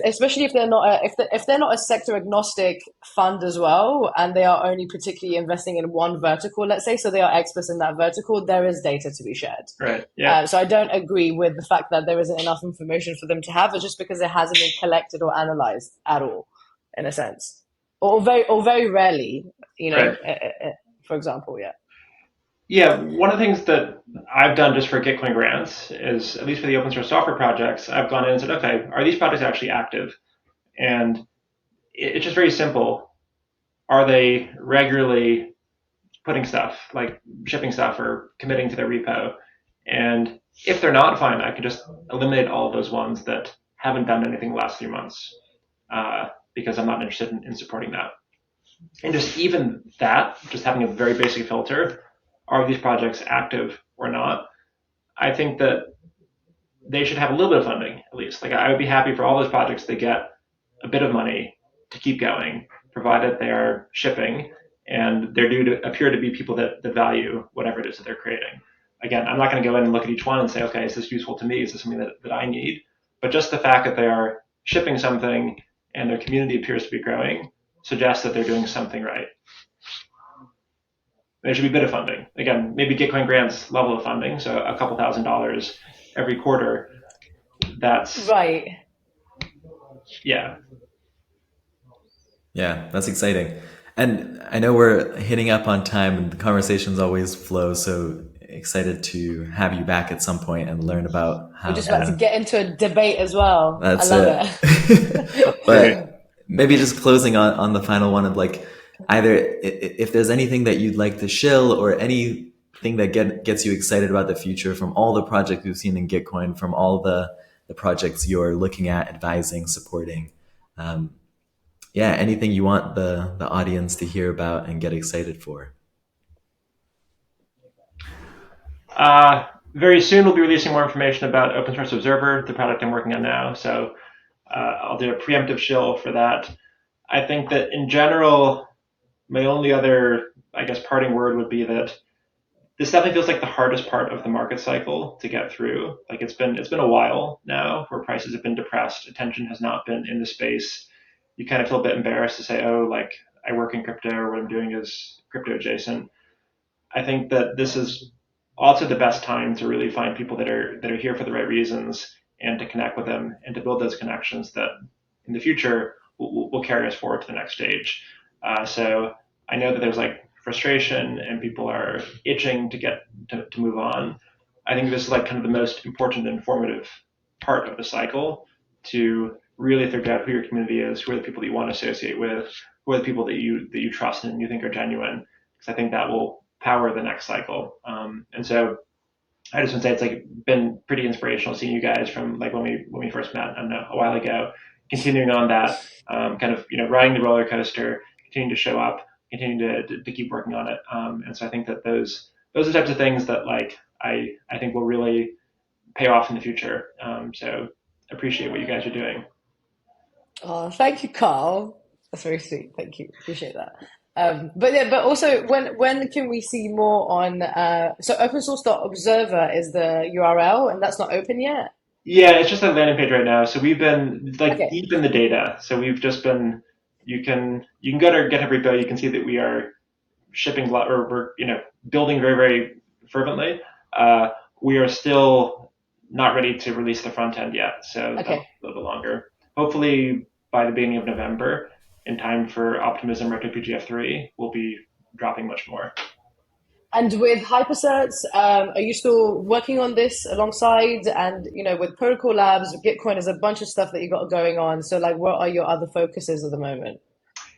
especially if they're not a sector agnostic fund as well, and they are only particularly investing in one vertical, let's say, so they are experts in that vertical, there is data to be shared. Right. Yeah. So I don't agree with the fact that there isn't enough information for them to have, it's just because it hasn't been collected or analyzed at all, in a sense, or very rarely, for example. Yeah. Yeah, one of the things that I've done just for Gitcoin grants is, at least for the open source software projects, I've gone in and said, okay, are these projects actually active? And it's just very simple. Are they regularly putting stuff, like shipping stuff or committing to their repo? And if they're not, fine, I can just eliminate all of those ones that haven't done anything the last 3 months because I'm not interested in supporting that. And just even that, just having a very basic filter, are these projects active or not? I think that they should have a little bit of funding, at least. I would be happy for all those projects to get a bit of money to keep going, provided they are shipping and they're due to appear to be people that value whatever it is that they're creating. Again, I'm not going to go in and look at each one and say, okay, is this useful to me? Is this something that I need? But just the fact that they are shipping something and their community appears to be growing suggests that they're doing something right. There should be a bit of funding. Again, maybe Gitcoin grants level of funding, so a couple $1,000s every quarter. That's right. Yeah. Yeah, that's exciting. And I know we're hitting up on time and the conversations always flow, so excited to have you back at some point and learn about how... We're just about to get into a debate as well. That's I love it. But maybe just closing on the final one of either if there's anything that you'd like to shill or anything that gets you excited about the future from all the projects we've seen in Gitcoin, from all the projects you're looking at, advising, supporting. Anything you want the audience to hear about and get excited for. Very soon we'll be releasing more information about Open Source Observer, the product I'm working on now. So I'll do a preemptive shill for that. I think that in general, my only other, parting word would be that this definitely feels like the hardest part of the market cycle to get through. Like it's been a while now where prices have been depressed, attention has not been in the space. You kind of feel a bit embarrassed to say, oh, like I work in crypto or what I'm doing is crypto adjacent. I think that this is also the best time to really find people that are here for the right reasons and to connect with them and to build those connections that in the future will carry us forward to the next stage. So I know that there's like frustration and people are itching to get to move on. I think this is like kind of the most important and informative part of the cycle to really figure out who your community is, who are the people that you want to associate with, who are the people that you trust and you think are genuine. Because I think that will power the next cycle. And so I just want to say it's like been pretty inspirational seeing you guys from like when we first met, I don't know, a while ago, continuing on that kind of riding the roller coaster, continuing to show up, continuing to keep working on it. And so I think that those are the types of things that like I think will really pay off in the future. So appreciate what you guys are doing. Oh, thank you, Carl. That's very sweet. Thank you. Appreciate that. But yeah, but also when can we see more on so open source observer is the URL and that's not open yet? Yeah, it's just a landing page right now. So we've been like Okay. deep in the data. So we've just been. You can go to our GitHub repo. You can see that we are shipping or we're building very very fervently. We are still not ready to release the front end yet, so that'll Okay. be a little bit longer. Hopefully by the beginning of November, in time for Optimism Retro PGF3, we'll be dropping much more. And with hypercerts, are you still working on this alongside? And with Protocol Labs, Gitcoin, there's a bunch of stuff that you got going on. So, like, what are your other focuses at the moment?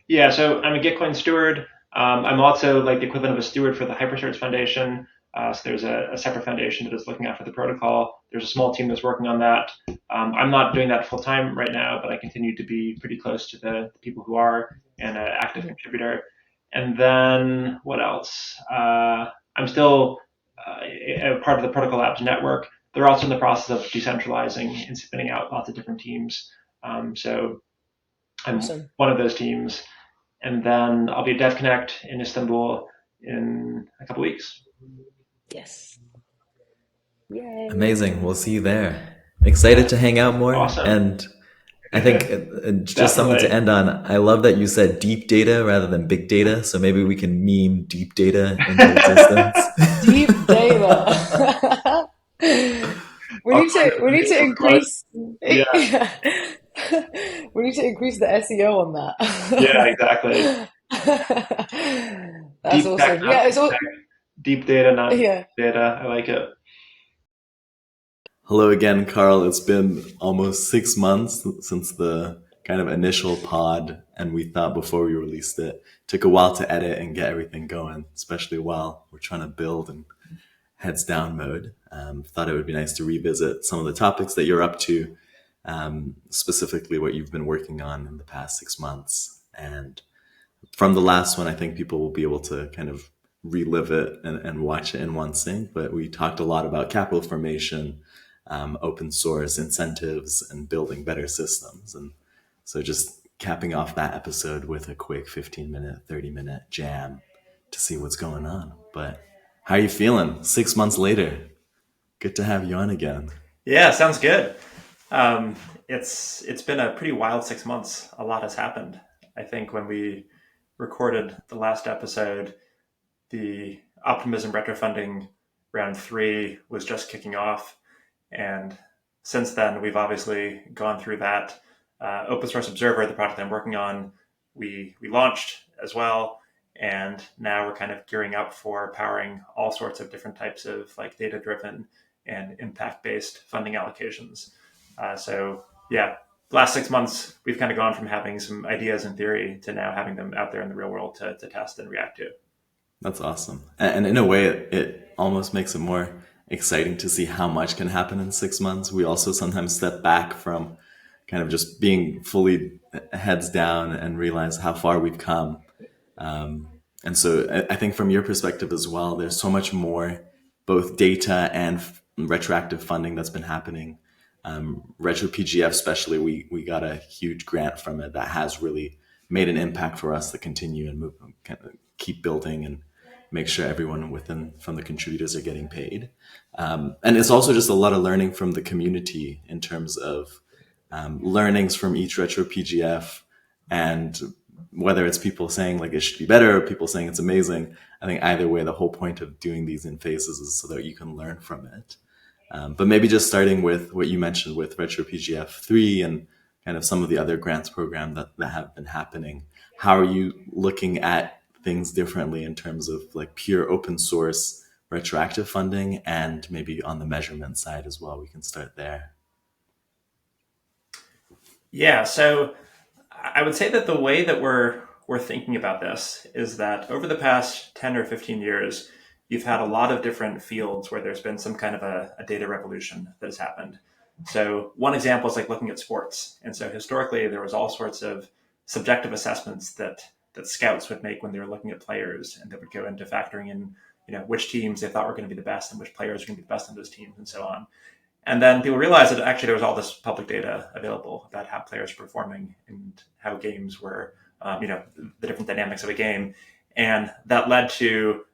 Yeah, so I'm a Gitcoin steward. I'm also like the equivalent of a steward for the Hypercerts Foundation. So there's a separate foundation that is looking after the protocol. There's a small team that's working on that. I'm not doing that full time right now, but I continue to be pretty close to the people who are and an active Mhm. contributor. And then what else? I'm still a part of the Protocol Labs network. They're also in the process of decentralizing and spinning out lots of different teams. So I'm Awesome. one of those teams, and then I'll be at DevConnect in Istanbul in a couple weeks. Yes. Yay. Amazing. We'll see you there. Excited Yeah, to hang out more. awesome. And I think just something to Definitely. end on. I love that you said deep data rather than big data. So maybe we can meme deep data into existence. Deep data. We I'll need coin to the we need phrase. to increase Yeah, we need to increase the SEO on yeah, exactly. that. That's Deep tech, awesome. not Yeah, it's deep all tech. Deep data, not yeah. data. I like it. Hello again, Carl. It's been almost 6 months since the kind of initial pod, and we thought before we released it, took a while to edit and get everything going, especially while we're trying to build in heads down mode. Thought it would be nice to revisit some of the topics that you're up to, specifically what you've been working on in the past 6 months. And from the last one, I think people will be able to kind of relive it and watch it in one sync. But we talked a lot about capital formation, open source incentives, and building better systems. And so just capping off that episode with a quick 15-minute, 30-minute jam to see what's going on. But how are you feeling 6 months later? Good to have you on again. Yeah, sounds good. Um, it's been a pretty wild 6 months. A lot has happened. I think when we recorded the last episode, the Optimism retrofunding round 3 was just kicking off, and since then we've obviously gone through that. Open Source Observer, the project I'm working on, we launched as well, and now we're kind of gearing up for powering all sorts of different types of like data-driven and impact-based funding allocations. So yeah, the last 6 months we've kind of gone from having some ideas in theory to now having them out there in the real world to test and react to. That's awesome. And in a way, it almost makes it more exciting to see how much can happen in 6 months. We also sometimes step back from kind of just being fully heads down and realize how far we've come. And so I think from your perspective as well, there's so much more, both data and retroactive funding that's been happening. Retro PGF, especially, we got a huge grant from it that has really made an impact for us to continue and move, kind of keep building and make sure everyone from the contributors are getting paid. And it's also just a lot of learning from the community in terms of learnings from each retro PGF, and whether it's people saying like it should be better or people saying it's amazing. I think either way, the whole point of doing these in phases is so that you can learn from it. But maybe just starting with what you mentioned with retro PGF 3 and kind of some of the other grants program that have been happening. How are you looking at things differently in terms of like pure open source retroactive funding, and maybe on the measurement side as well? We can start there. Yeah, so I would say that the way that we're thinking about this is that over the past 10 or 15 years, you've had a lot of different fields where there's been some kind of a data revolution that has happened. So one example is like looking at sports. And so historically, there was all sorts of subjective assessments that scouts would make when they were looking at players, and that would go into factoring in, which teams they thought were going to be the best and which players were going to be the best in those teams and so on. And then people realized that actually there was all this public data available about how players were performing and how games were, the different dynamics of a game. And that led to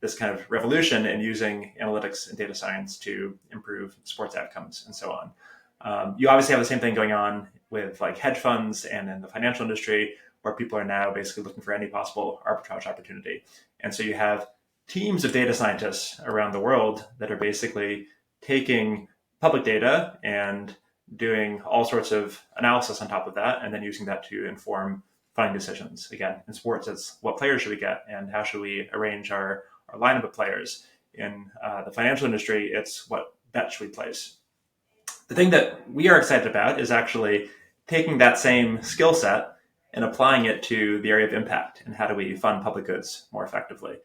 this kind of revolution in using analytics and data science to improve sports outcomes and so on. You obviously have the same thing going on with like hedge funds and in the financial industry, where people are now basically looking for any possible arbitrage opportunity. And so you have teams of data scientists around the world that are basically taking public data and doing all sorts of analysis on top of that, and then using that to inform funding decisions. Again, in sports, it's what players should we get and how should we arrange our lineup of players. In the financial industry, it's what bet should we place. The thing that we are excited about is actually taking that same skill set and applying it to the area of impact, and how do we fund public goods more effectively.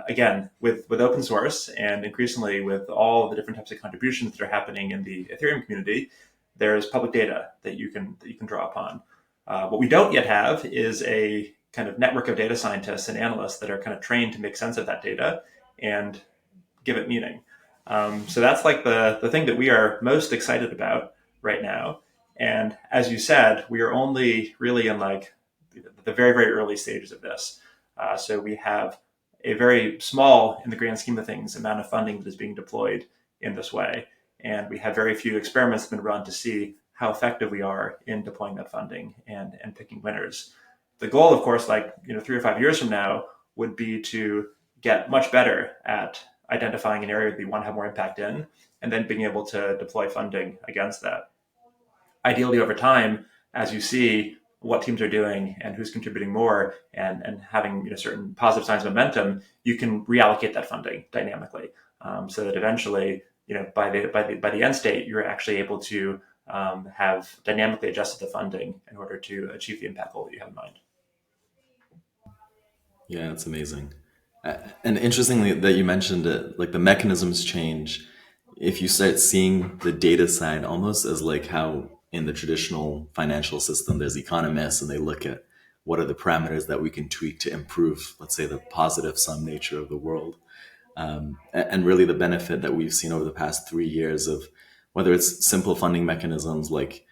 Again, with open source, and increasingly with all the different types of contributions that are happening in the Ethereum community, there's public data that you can draw upon. What we don't yet have is a kind of network of data scientists and analysts that are kind of trained to make sense of that data and give it meaning. So that's like the thing that we are most excited about right now. And as you said, we are only really in like the very, very early stages of this. So we have a very small, in the grand scheme of things, amount of funding that is being deployed in this way. And we have very few experiments that have been run to see how effective we are in deploying that funding and picking winners. The goal, of course, 3 or 5 years from now, would be to get much better at identifying an area that we want to have more impact in, and then being able to deploy funding against that. Ideally, over time, as you see what teams are doing and who's contributing more, and having certain positive signs of momentum, you can reallocate that funding dynamically, so that eventually, by the end state, you're actually able to have dynamically adjusted the funding in order to achieve the impact goal that you have in mind. Yeah, it's amazing. And interestingly that you mentioned it, like the mechanisms change. If you start seeing the data side almost as like how in the traditional financial system, there's economists and they look at what are the parameters that we can tweak to improve, let's say, the positive sum nature of the world. And really the benefit that we've seen over the past 3 years of whether it's simple funding mechanisms like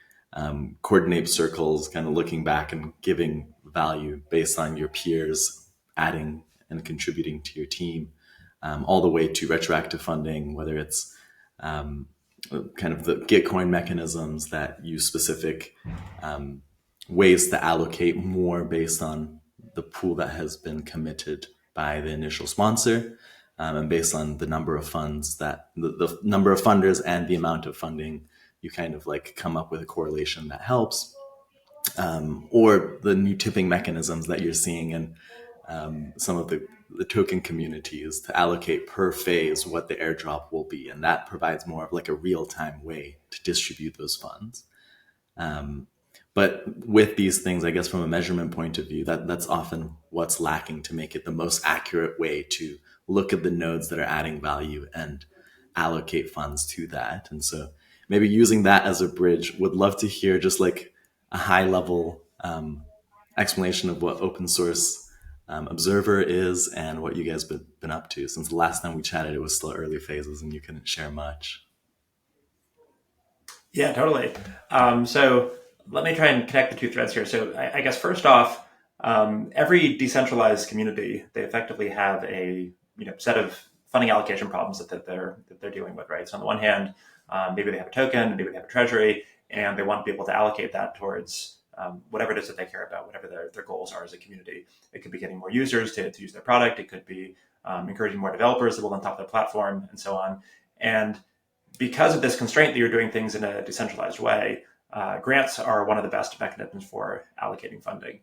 coordinate circles, kind of looking back and giving value based on your peers, adding and contributing to your team, all the way to retroactive funding, whether it's kind of the Gitcoin mechanisms that use specific ways to allocate more based on the pool that has been committed by the initial sponsor, and based on the number of funds that the number of funders and the amount of funding, you kind of like come up with a correlation that helps. Or the new tipping mechanisms that you're seeing in some of the token communities to allocate per phase what the airdrop will be. And that provides more of like a real-time way to distribute those funds. But with these things, I guess from a measurement point of view, that's often what's lacking to make it the most accurate way to look at the nodes that are adding value and allocate funds to that. And so maybe using that as a bridge, would love to hear just like a high level explanation of what open source observer is and what you guys been up to. Since the last time we chatted, it was still early phases and you couldn't share much. Yeah, totally. So let me try and connect the two threads here. So I guess first off, every decentralized community, they effectively have a set of funding allocation problems that they're dealing with, right? So on the one hand, maybe they have a token, maybe they have a treasury, and they want to be able to allocate that towards whatever it is that they care about, whatever their goals are as a community. It could be getting more users to use their product. It could be encouraging more developers to build on top of their platform, and so on. And because of this constraint that you're doing things in a decentralized way, grants are one of the best mechanisms for allocating funding.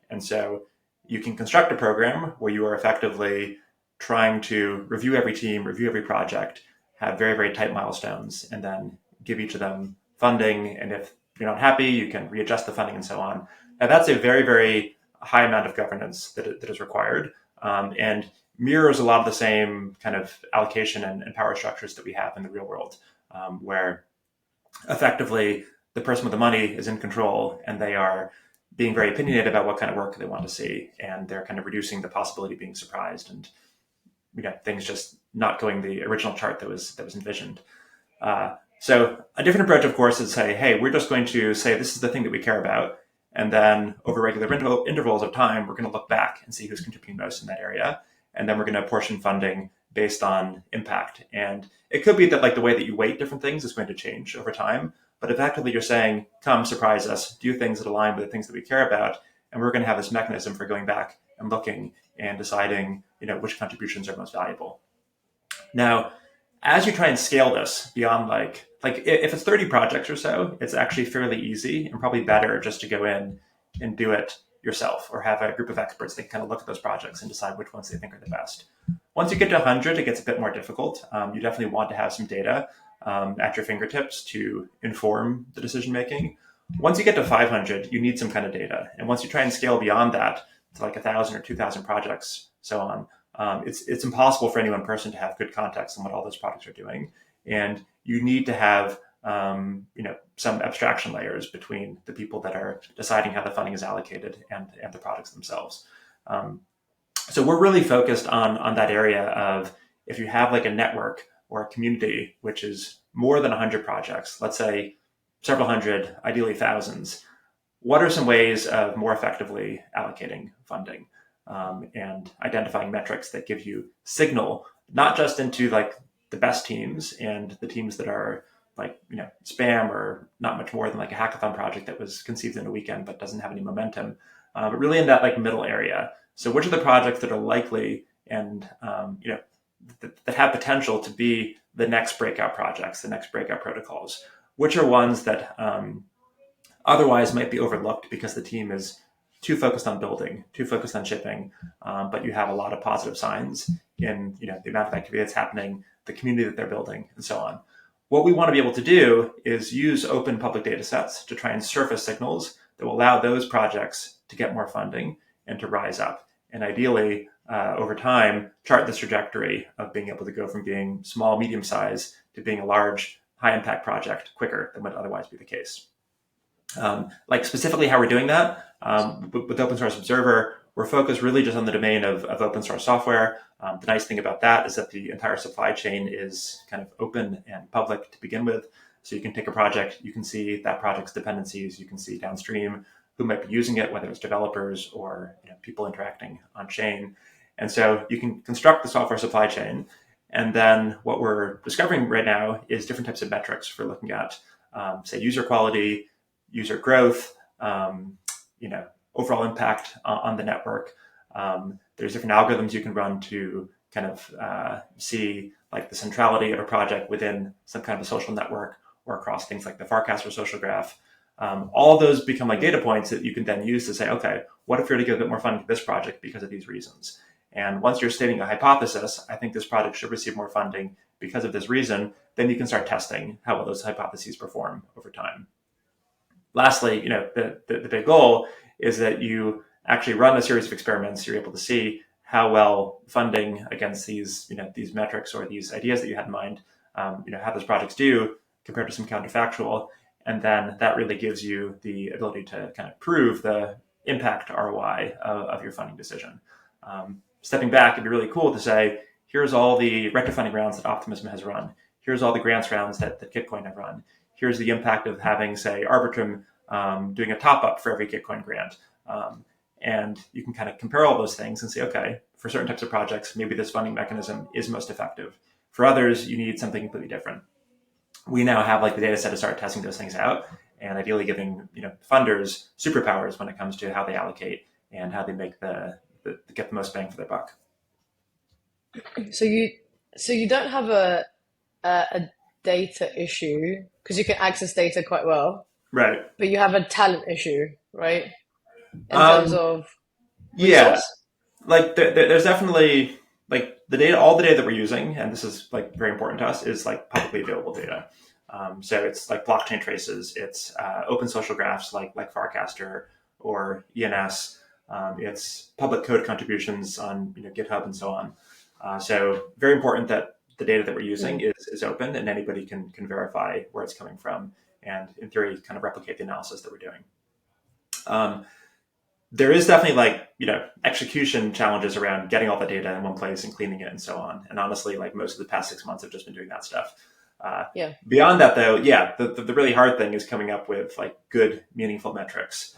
And so you can construct a program where you are effectively trying to review every team, review every project, have very, very tight milestones, and then give each of them funding. And if you're not happy, you can readjust the funding and so on. Now, that's a very, very high amount of governance that is required, and mirrors a lot of the same kind of allocation and power structures that we have in the real world, where effectively the person with the money is in control and they are being very opinionated about what kind of work they want to see, and they're kind of reducing the possibility of being surprised and things just not going the original chart that was envisioned. So a different approach, of course, is say, hey, we're just going to say this is the thing that we care about, and then over regular intervals of time, we're going to look back and see who's contributing most in that area, and then we're going to apportion funding based on impact. And it could be that like the way that you weight different things is going to change over time, but effectively you're saying, come surprise us, do things that align with the things that we care about, and we're going to have this mechanism for going back and looking and deciding which contributions are most valuable. Now, as you try and scale this beyond like if it's 30 projects or so, it's actually fairly easy and probably better just to go in and do it yourself, or have a group of experts that can kind of look at those projects and decide which ones they think are the best. Once you get to 100, it gets a bit more difficult. You definitely want to have some data at your fingertips to inform the decision making. Once you get to 500, you need some kind of data. And once you try and scale beyond that to like 1,000 or 2,000 projects, so on, it's impossible for any one person to have good context on what all those projects are doing. And you need to have some abstraction layers between the people that are deciding how the funding is allocated and the products themselves. So we're really focused on that area of, if you have like a network or a community which is more than 100 projects, let's say several hundred, ideally thousands, what are some ways of more effectively allocating funding and identifying metrics that give you signal, not just into like the best teams and the teams that are like spam or not much more than like a hackathon project that was conceived in a weekend but doesn't have any momentum, but really in that like middle area. So which are the projects that are likely and that have potential to be the next breakout projects, the next breakout protocols? Which are ones that otherwise might be overlooked because the team is too focused on building, too focused on shipping, but you have a lot of positive signs in the amount of activity that's happening, the community that they're building, and so on. What we want to be able to do is use open public data sets to try and surface signals that will allow those projects to get more funding and to rise up. And ideally, over time, chart this trajectory of being able to go from being small, medium size to being a large, high impact project quicker than would otherwise be the case. Like specifically how we're doing that, with Open Source Observer, we're focused really just on the domain of open source software. The nice thing about that is that the entire supply chain is kind of open and public to begin with. So you can take a project, you can see that project's dependencies, you can see downstream who might be using it, whether it's developers or people interacting on chain. And so you can construct the software supply chain. And then what we're discovering right now is different types of metrics for looking at, say, user quality, user growth, overall impact on the network. There's different algorithms you can run to kind of see like the centrality of a project within some kind of a social network or across things like the Farcast or social graph. All of those become like data points that you can then use to say, okay, what if you're to give a bit more funding to this project because of these reasons? And once you're stating a hypothesis, I think this project should receive more funding because of this reason, then you can start testing how will those hypotheses perform over time. Lastly, the big goal is that you actually run a series of experiments. You're able to see how well funding against these metrics or these ideas that you had in mind, how those projects do compared to some counterfactual. And then that really gives you the ability to kind of prove the impact ROI of your funding decision. Stepping back, it'd be really cool to say, here's all the retro funding rounds that Optimism has run. Here's all the grants rounds that Gitcoin have run. Here's the impact of having, say, Arbitrum doing a top-up for every Gitcoin grant. And you can kind of compare all those things and say, okay, for certain types of projects, maybe this funding mechanism is most effective. For others, you need something completely different. We now have like the data set to start testing those things out, and ideally giving funders superpowers when it comes to how they allocate and how they make get the most bang for their buck. So you don't have a data issue because you can access data quite well, Right. but you have a talent issue, right? In terms Um, of yeah, resource. like there's definitely like the data, all the data that we're using, and this is like very important to us, is like publicly available data. So it's like blockchain traces, it's open social graphs like Farcaster or ENS. It's public code contributions on GitHub and so on. So very important that the data that we're using is open and anybody can verify where it's coming from and in theory kind of replicate the analysis that we're doing. There is definitely like, execution challenges around getting all the data in one place and cleaning it and so on. And honestly, like most of the past 6 months have just been doing that stuff. Beyond that though, the really hard thing is coming up with like good, meaningful metrics.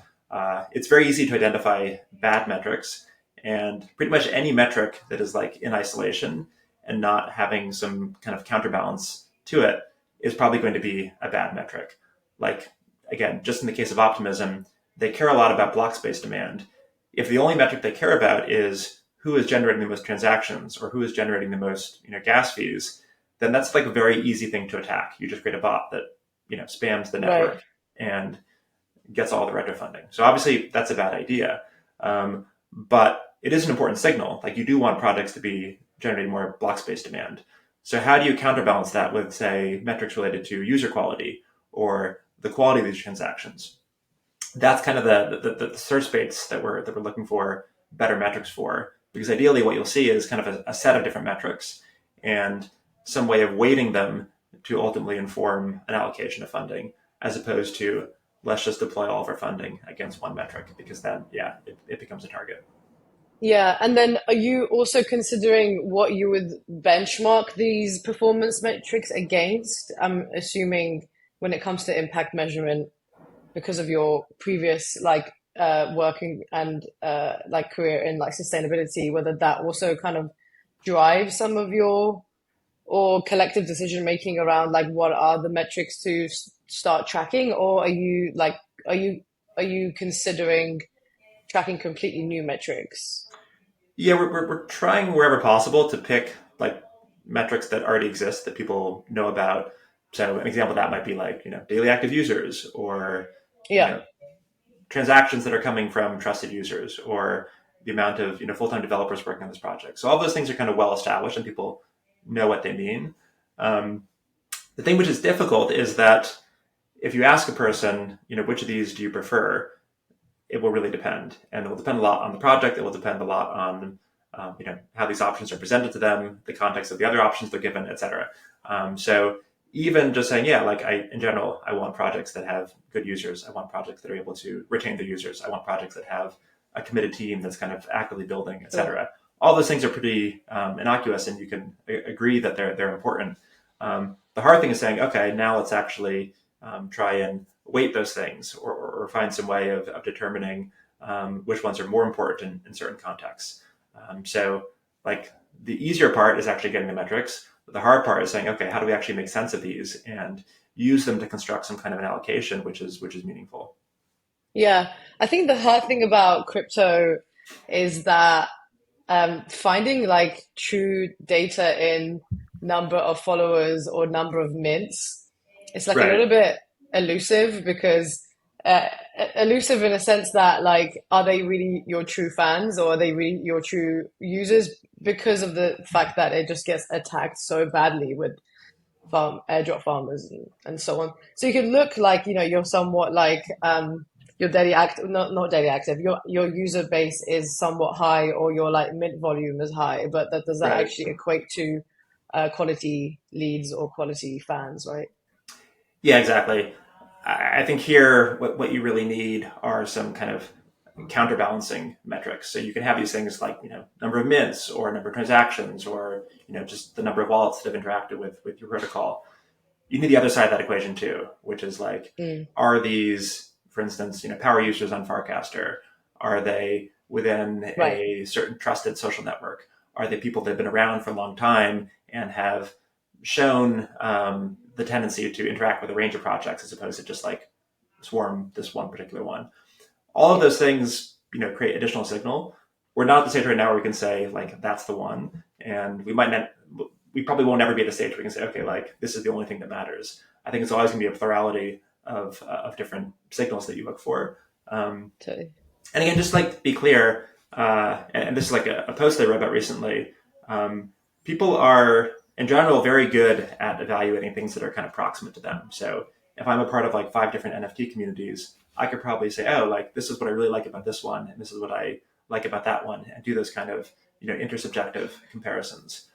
It's very easy to identify bad metrics, and pretty much any metric that is like in isolation and not having some kind of counterbalance to it is probably going to be a bad metric. Like, again, just in the case of optimism, they care a lot about block space demand. If the only metric they care about is who is generating the most transactions or who is generating the most gas fees, then that's like a very easy thing to attack. You just create a bot that spams the network Right. and gets all the retro funding. So obviously that's a bad idea, but it is an important signal. Like you do want projects to be generating more block space demand. So how do you counterbalance that with, say, metrics related to user quality or the quality of these transactions? That's kind of the search space that we're looking for better metrics for, because ideally what you'll see is kind of a set of different metrics and some way of weighting them to ultimately inform an allocation of funding, as opposed to let's just deploy all of our funding against one metric, because then it becomes a target. Yeah, and then are you also considering what you would benchmark these performance metrics against? I'm assuming when it comes to impact measurement, because of your previous working and like career in like sustainability, whether that also kind of drives some of your or collective decision making around like what are the metrics to start tracking, or are you are you considering tracking completely new metrics? Yeah, we're trying wherever possible to pick like metrics that already exist that people know about. So an example of that might be like, daily active users, or, you Yeah. know, transactions that are coming from trusted users, or the amount of, full-time developers working on this project. So all those things are kind of well established and people know what they mean. The thing which is difficult is that if you ask a person, which of these do you prefer, it will really depend, and it will depend a lot on the project. It will depend a lot on how these options are presented to them, the context of the other options they're given, etc. So even just saying, in general, I want projects that have good users. I want projects that are able to retain their users. I want projects that have a committed team that's kind of actively building, etc. All those things are pretty innocuous, and you can agree that they're important. The hard thing is saying, okay, now let's actually try and weight those things, or find some way of determining which ones are more important in certain contexts. So like the easier part is actually getting the metrics, but the hard part is saying, okay, how do we actually make sense of these and use them to construct some kind of an allocation which is meaningful? Yeah, I think the hard thing about crypto is that finding like true data in number of followers or number of mints, it's like a Right. little bit elusive because uh, elusive in a sense that like, are they really your true fans or are they really your true users? Because of the fact that it just gets attacked so badly with airdrop farmers and so on. So you can look like, you're somewhat like your daily active, not daily active, your user base is somewhat high or your like mint volume is high, but that does that Right. actually equate to quality leads or quality fans, right? Yeah, exactly. I think here what you really need are some kind of counterbalancing metrics. So you can have these things like, number of mints or number of transactions, or, just the number of wallets that have interacted with your protocol. You need the other side of that equation too, which is like, Mm. are these, for instance, power users on Farcaster? Are they within a certain trusted social network? Are they people that have been around for a long time and have shown the tendency to interact with a range of projects as opposed to just like swarm this one particular one? All of those things, create additional signal. We're not at the stage right now where we can say like that's the one, and we probably won't ever be at the stage where we can say, okay, like this is the only thing that matters. I think it's always going to be a plurality of different signals that you look for. Totally. And again, just like be clear, and this is like a post I read about recently. People are in general very good at evaluating things that are kind of proximate to them. So if I'm a part of like 5 different NFT communities, I could probably say, oh, like this is what I really like about this one, and this is what I like about that one, and do those kind of intersubjective comparisons.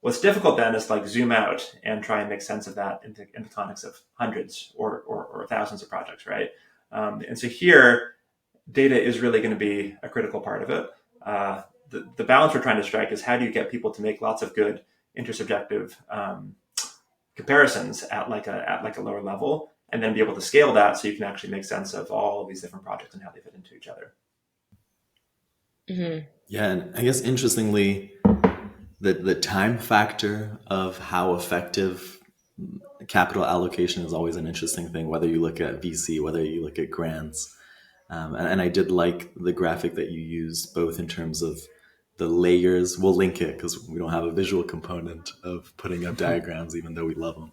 What's difficult then is like zoom out and try and make sense of that in the context of hundreds or thousands of projects, right? And so here, data is really going to be a critical part of it. The balance we're trying to strike is how do you get people to make lots of good intersubjective comparisons at like a lower level, and then be able to scale that so you can actually make sense of all of these different projects and how they fit into each other. Mm-hmm. Yeah, and I guess interestingly, the time factor of how effective capital allocation is always an interesting thing, whether you look at VC, whether you look at grants. And I did like the graphic that you used, both in terms of the layers. We'll link it because we don't have a visual component of putting up diagrams, even though we love them.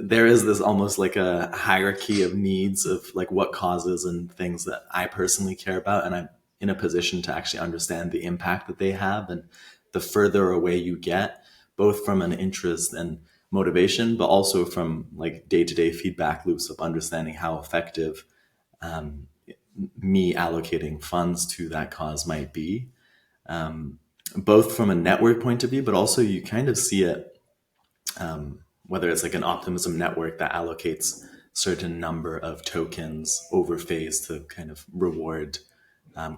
There is this almost like a hierarchy of needs of like what causes and things that I personally care about. And I'm in a position to actually understand the impact that they have. And the further away you get, both from an interest and motivation, but also from like day-to-day feedback loops of understanding how effective me allocating funds to that cause might be, both from a network point of view, but also you kind of see it, whether it's like an optimism network that allocates certain number of tokens over phase to kind of reward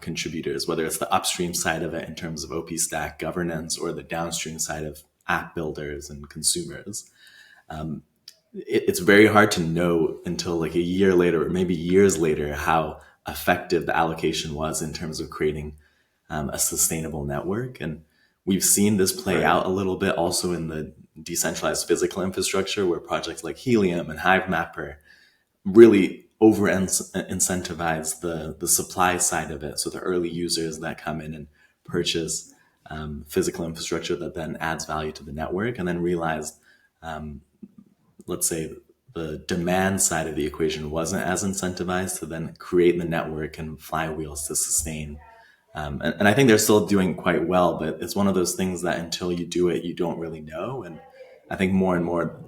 contributors, whether it's the upstream side of it in terms of OP stack governance or the downstream side of app builders and consumers. It's very hard to know until like a year later or maybe years later how effective the allocation was in terms of creating a sustainable network. And we've seen this play out a little bit also in the decentralized physical infrastructure, where projects like Helium and HiveMapper really over incentivize the supply side of it. So the early users that come in and purchase physical infrastructure that then adds value to the network, and then realize, let's say, the demand side of the equation wasn't as incentivized to then create the network and flywheels to sustain. And I think they're still doing quite well, but it's one of those things that until you do it, you don't really know. And I think more and more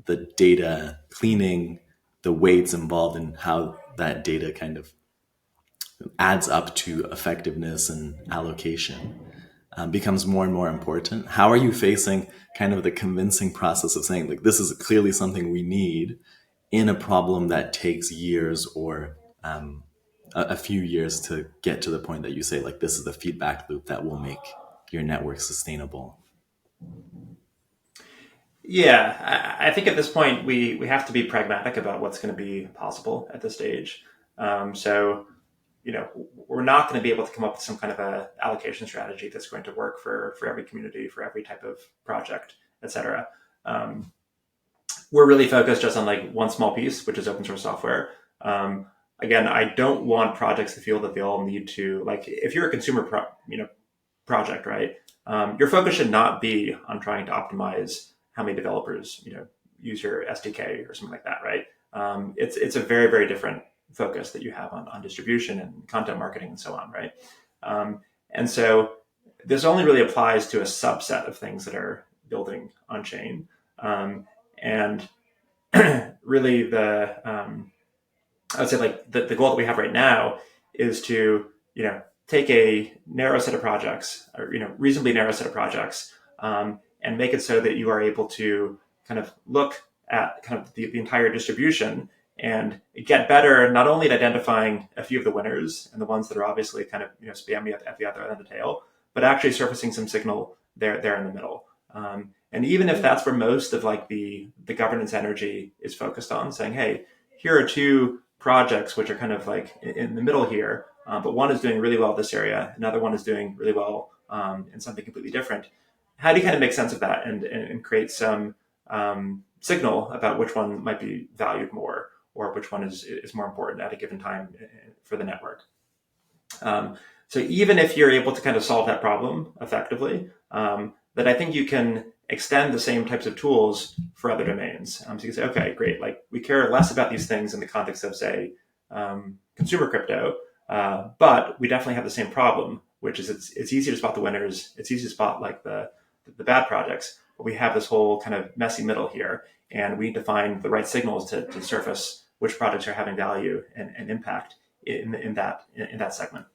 the data cleaning, the weights involved in how that data kind of adds up to effectiveness and allocation becomes more and more important. How are you facing kind of the convincing process of saying, like, this is clearly something we need in a problem that takes years or a few years to get to the point that you say, like, this is the feedback loop that will make your network sustainable? Yeah, I think at this point we have to be pragmatic about what's going to be possible at this stage. So, we're not going to be able to come up with some kind of a allocation strategy that's going to work for every community, for every type of project, et cetera. We're really focused just on like one small piece, which is open source software. Again, I don't want projects to feel that they all need to, like, if you're a consumer project, right? Your focus should not be on trying to optimize how many developers use your SDK or something like that, right? It's a very, very different focus that you have on distribution and content marketing and so on, right? And so this only really applies to a subset of things that are building on chain. And really I would say like the goal that we have right now is to, take a narrow set of projects or, reasonably narrow set of projects, and make it so that you are able to kind of look at kind of the entire distribution and get better, not only at identifying a few of the winners and the ones that are obviously kind of, spammy at the other end of the tail, but actually surfacing some signal there in the middle. And even if that's where most of like the governance energy is focused on, saying, hey, here are 2 projects which are kind of like in the middle here, but one is doing really well in this area, another one is doing really well in something completely different. How do you kind of make sense of that and create some signal about which one might be valued more or which one is more important at a given time for the network? So even if you're able to kind of solve that problem effectively, that I think you can extend the same types of tools for other domains. So you can say, okay, great, like we care less about these things in the context of, say, consumer crypto, but we definitely have the same problem, which is it's easy to spot the winners, it's easy to spot like the bad projects, but we have this whole kind of messy middle here, and we need to find the right signals to surface which projects are having value and impact in that segment.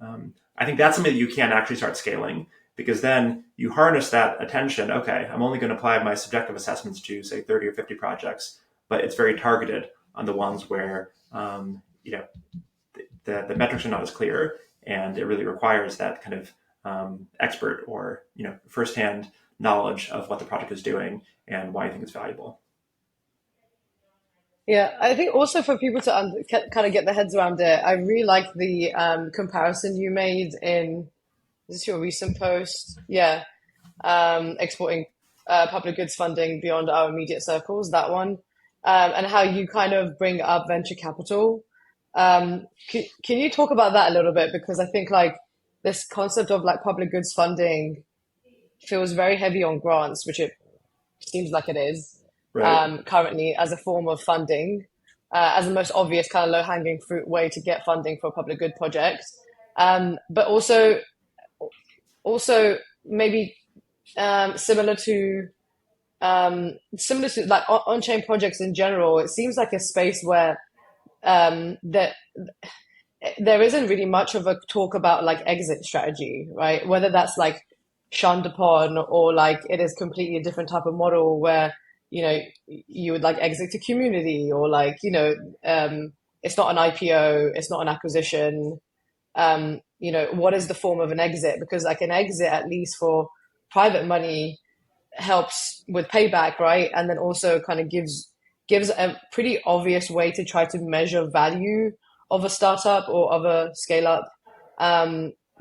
I think that's something that you can actually start scaling, because then you harness that attention. Okay, I'm only going to apply my subjective assessments to, say, 30 or 50 projects, but it's very targeted on the ones where the metrics are not as clear, and it really requires that kind of expert or firsthand knowledge of what the project is doing and why you think it's valuable. Yeah, I think also for people to kind of get their heads around it, I really like the comparison you made in, is this your recent post? Yeah, exporting public goods funding beyond our immediate circles, that one, and how you kind of bring up venture capital. Can you talk about that a little bit? Because I think like this concept of like public goods funding feels very heavy on grants, which it seems like it is Right. currently as a form of funding, as the most obvious kind of low-hanging fruit way to get funding for a public good project. But also maybe similar to like on-chain projects in general, it seems like a space where that there isn't really much of a talk about like exit strategy, right? Whether that's like shunned upon or like it is completely a different type of model where, you would like exit to community or like, it's not an IPO, it's not an acquisition. What is the form of an exit? Because like an exit, at least for private money, helps with payback, right? And then also kind of gives a pretty obvious way to try to measure value of a startup or of a scale up,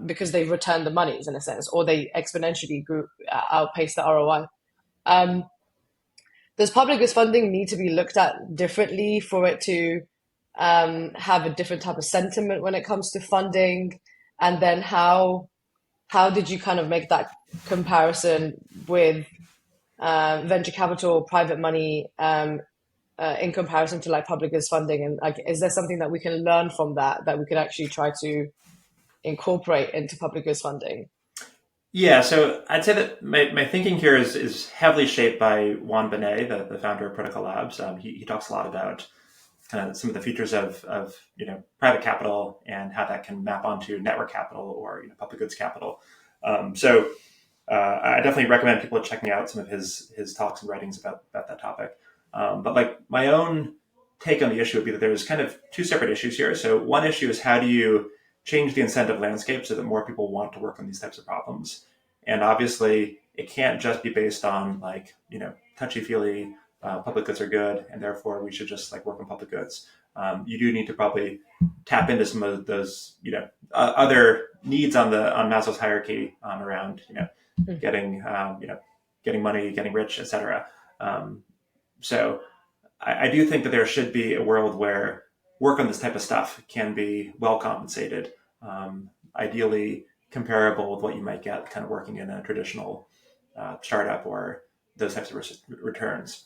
because they've returned the monies in a sense, or they exponentially outpace the ROI. Um, does public goods funding need to be looked at differently for it to have a different type of sentiment when it comes to funding? And then how did you kind of make that comparison with venture capital, private money, in comparison to like public goods funding? And like, is there something that we can learn from that we could actually try to incorporate into public goods funding? Yeah, so I'd say that my thinking here is heavily shaped by Juan Benet, the founder of Protocol Labs. He talks a lot about kind of some of the features of private capital and how that can map onto network capital or public goods capital. So I definitely recommend people checking out some of his talks and writings about that topic. But like my own take on the issue would be that there's kind of two separate issues here. So one issue is, how do you change the incentive landscape so that more people want to work on these types of problems? And obviously, it can't just be based on like touchy-feely public goods are good, and therefore we should just like work on public goods. You do need to probably tap into some of those other needs on Maslow's hierarchy around getting getting money, getting rich, etc. So I do think that there should be a world where work on this type of stuff can be well compensated, ideally comparable with what you might get kind of working in a traditional startup or those types of returns.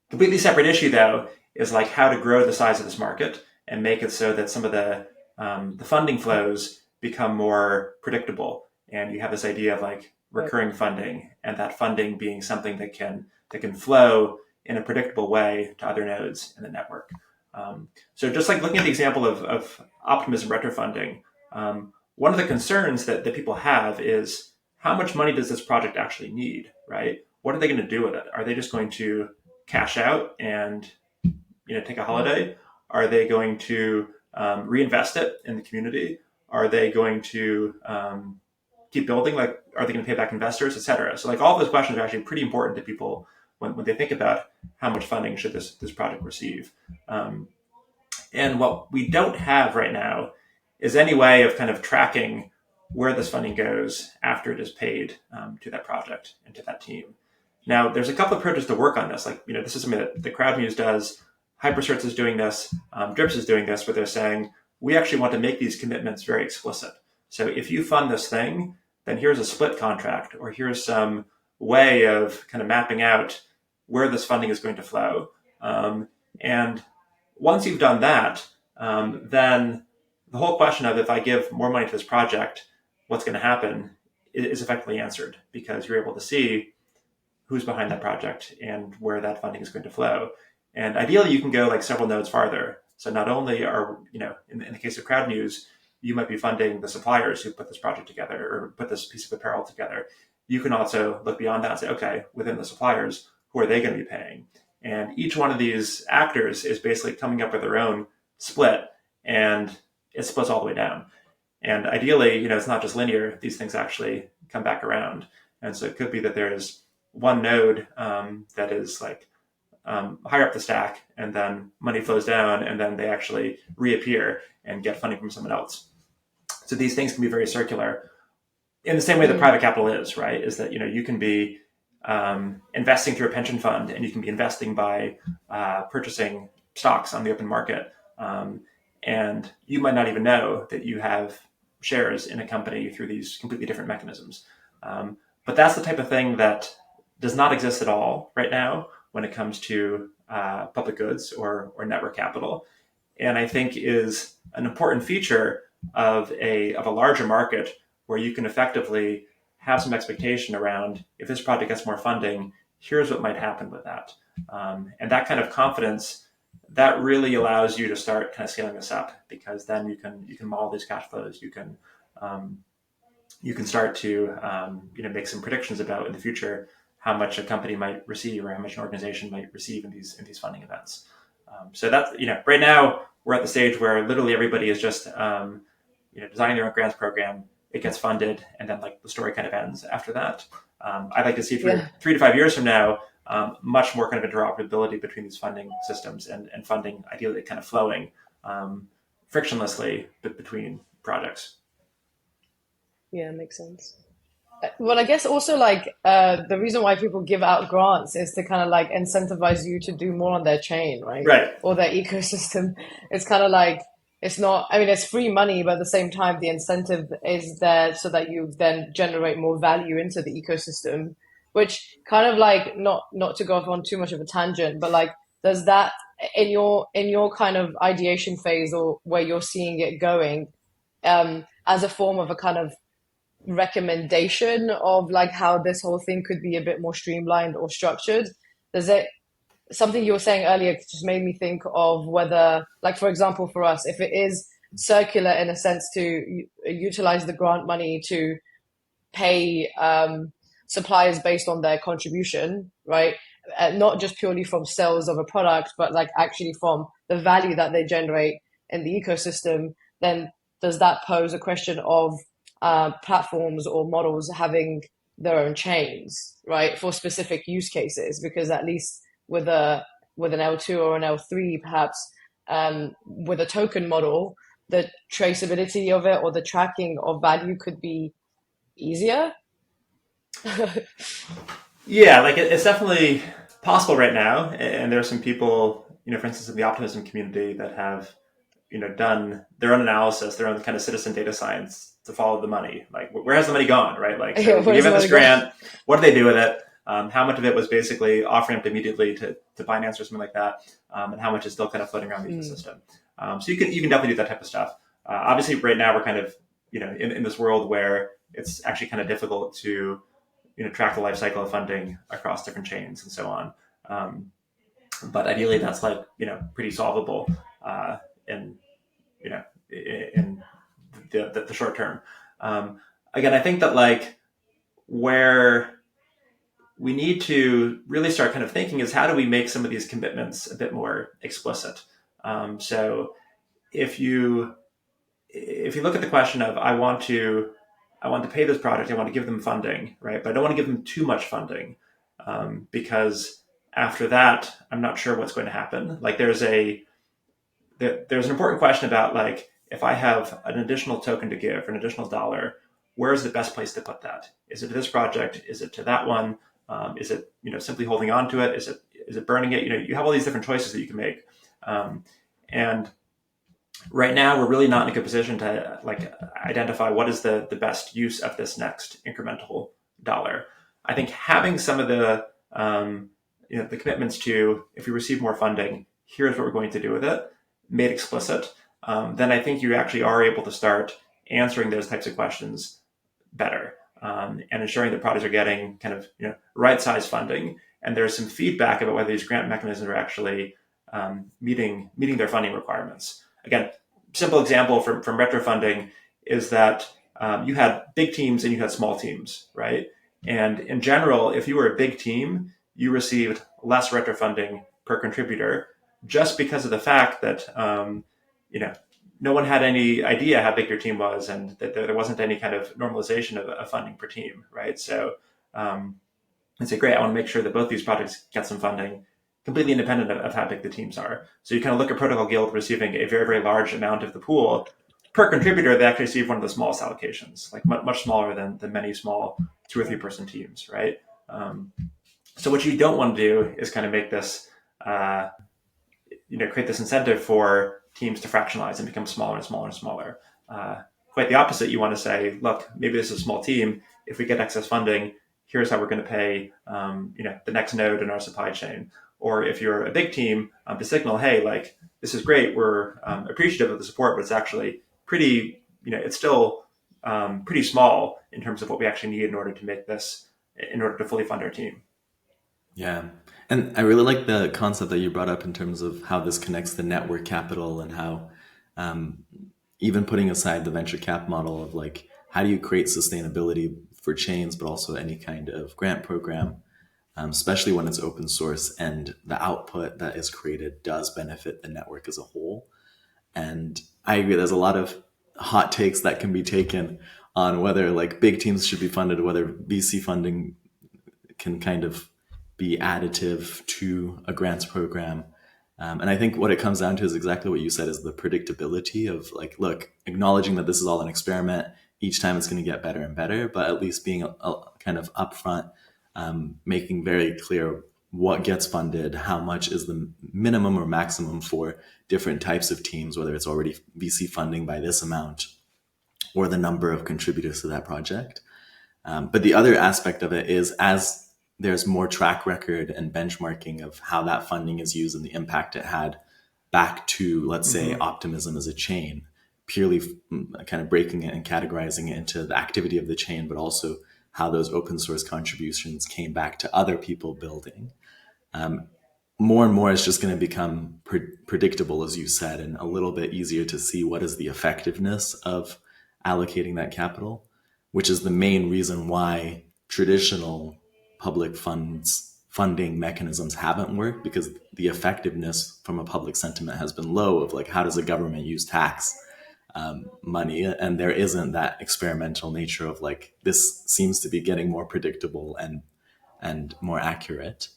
Completely separate issue, though, is like how to grow the size of this market and make it so that some of the funding flows become more predictable. And you have this idea of like recurring funding, and that funding being something that can flow in a predictable way to other nodes in the network. So just like looking at the example of optimism retrofunding, one of the concerns that people have is, how much money does this project actually need, right? What are they going to do with it? Are they just going to cash out and take a holiday? Are they going to reinvest it in the community? Are they going to keep building? Like, are they going to pay back investors, et cetera? So like all those questions are actually pretty important to people when they think about how much funding should this project receive. And what we don't have right now is any way of kind of tracking where this funding goes after it is paid to that project and to that team. Now, there's a couple of approaches to work on this. Like, this is something that the CrowdMuse does. HyperCerts is doing this. Drips is doing this, where they're saying, we actually want to make these commitments very explicit. So if you fund this thing, then here's a split contract, or here's some way of kind of mapping out where this funding is going to flow. And once you've done that, then the whole question of, if I give more money to this project, what's going to happen is effectively answered, because you're able to see who's behind that project and where that funding is going to flow. And ideally, you can go like several nodes farther. So not only are, in the case of CrowdMuse, you might be funding the suppliers who put this project together or put this piece of apparel together. You can also look beyond that and say, okay, within the suppliers, who are they going to be paying? And each one of these actors is basically coming up with their own split, and it splits all the way down. And ideally, it's not just linear. These things actually come back around. And so it could be that there's one node that is like higher up the stack, and then money flows down, and then they actually reappear and get funding from someone else. So these things can be very circular, in the same way that private capital is, right? Is that, you can be investing through a pension fund, and you can be investing by purchasing stocks on the open market. And you might not even know that you have shares in a company through these completely different mechanisms. But that's the type of thing that does not exist at all right now when it comes to public goods or network capital. And I think is an important feature of a larger market, where you can effectively have some expectation around, if this project gets more funding, here's what might happen with that. And that kind of confidence, that really allows you to start kind of scaling this up, because then you can model these cash flows. You can start to make some predictions about in the future how much a company might receive, or how much an organization might receive in these funding events. So that's, right now we're at the stage where literally everybody is just designing their own grants program. It gets funded, and then like the story kind of ends after that. I'd like to see 3 to 5 years from now, much more kind of interoperability between these funding systems, and funding ideally kind of flowing frictionlessly between projects. Yeah, makes sense. Well, I guess also like the reason why people give out grants is to kind of like incentivize you to do more on their chain, right? Right. Or their ecosystem. It's kind of like, it's not, I mean, it's free money, but at the same time, the incentive is there so that you then generate more value into the ecosystem, which kind of like, not to go off on too much of a tangent, but like, does that in your kind of ideation phase, or where you're seeing it going, as a form of a kind of recommendation of like how this whole thing could be a bit more streamlined or structured? Does it, something you were saying earlier just made me think of whether, like, for example, for us, if it is circular in a sense to utilize the grant money to pay suppliers based on their contribution, right? Not just purely from sales of a product, but like actually from the value that they generate in the ecosystem, then does that pose a question of platforms or models having their own chains, right, for specific use cases? Because at least with an L2 or an L3, perhaps with a token model, the traceability of it or the tracking of value could be easier. Yeah, like it's definitely possible right now, and there are some people, for instance, in the optimism community that have, done their own analysis, their own kind of citizen data science to follow the money. Like, where has the money gone, right? Like, so we give it this grant, what did they do with it? How much of it was basically off-ramped immediately to Binance or something like that, and how much is still kind of floating around the ecosystem? So you can definitely do that type of stuff. Obviously, right now we're kind of in this world where it's actually kind of difficult to track the life cycle of funding across different chains and so on. But ideally, that's like pretty solvable in the short term. Again, I think that like where we need to really start kind of thinking is, how do we make some of these commitments a bit more explicit? So if you look at the question of, I want to pay this project, I want to give them funding, right? But I don't want to give them too much funding, because after that, I'm not sure what's going to happen. Like there's a there's an important question about like, if I have an additional token to give, an additional dollar, where is the best place to put that? Is it to this project? Is it to that one? Is it simply holding on to it? Is it burning it? You have all these different choices that you can make, and right now we're really not in a good position to like identify what is the best use of this next incremental dollar. I think having some of the the commitments to, if we receive more funding, here's what we're going to do with it, made explicit, then I think you actually are able to start answering those types of questions better, and ensuring that projects are getting kind of right size funding, and there's some feedback about whether these grant mechanisms are actually meeting their funding requirements. Again, simple example from retro funding is that you had big teams and you had small teams, right? And in general, if you were a big team, you received less retro funding per contributor, just because of the fact that no one had any idea how big your team was, and that there wasn't any kind of normalization of funding per team, right? So I'd say, great, I want to make sure that both these projects get some funding, completely independent of how big the teams are. So you kind of look at Protocol Guild receiving a very, very large amount of the pool. Per contributor, they actually receive one of the smallest allocations, like much smaller than many small 2 or 3 person teams, right? So what you don't want to do is kind of make this, create this incentive for teams to fractionalize and become smaller and smaller and smaller. Quite the opposite. You want to say, look, maybe this is a small team. If we get excess funding, here's how we're going to pay, the next node in our supply chain. Or if you're a big team, to signal, hey, like, this is great. We're appreciative of the support, but it's actually pretty, it's still pretty small in terms of what we actually need in order to make this, in order to fully fund our team. Yeah. And I really like the concept that you brought up in terms of how this connects the network capital, and how even putting aside the venture cap model of like, how do you create sustainability for chains, but also any kind of grant program, especially when it's open source and the output that is created does benefit the network as a whole. And I agree, there's a lot of hot takes that can be taken on whether like big teams should be funded, whether VC funding can kind of be additive to a grants program. And I think what it comes down to is exactly what you said, is the predictability of like, look, acknowledging that this is all an experiment, each time it's going to get better and better, but at least being a kind of upfront, making very clear what gets funded, how much is the minimum or maximum for different types of teams, whether it's already VC funding by this amount or the number of contributors to that project. But the other aspect of it is, as there's more track record and benchmarking of how that funding is used and the impact it had back to, let's say, optimism as a chain, purely kind of breaking it and categorizing it into the activity of the chain, but also how those open source contributions came back to other people building. More and more, it's just going to become predictable, as you said, and a little bit easier to see what is the effectiveness of allocating that capital, which is the main reason why traditional public funding mechanisms haven't worked, because the effectiveness from a public sentiment has been low of like, how does a government use tax money? And there isn't that experimental nature of like, this seems to be getting more predictable and more accurate.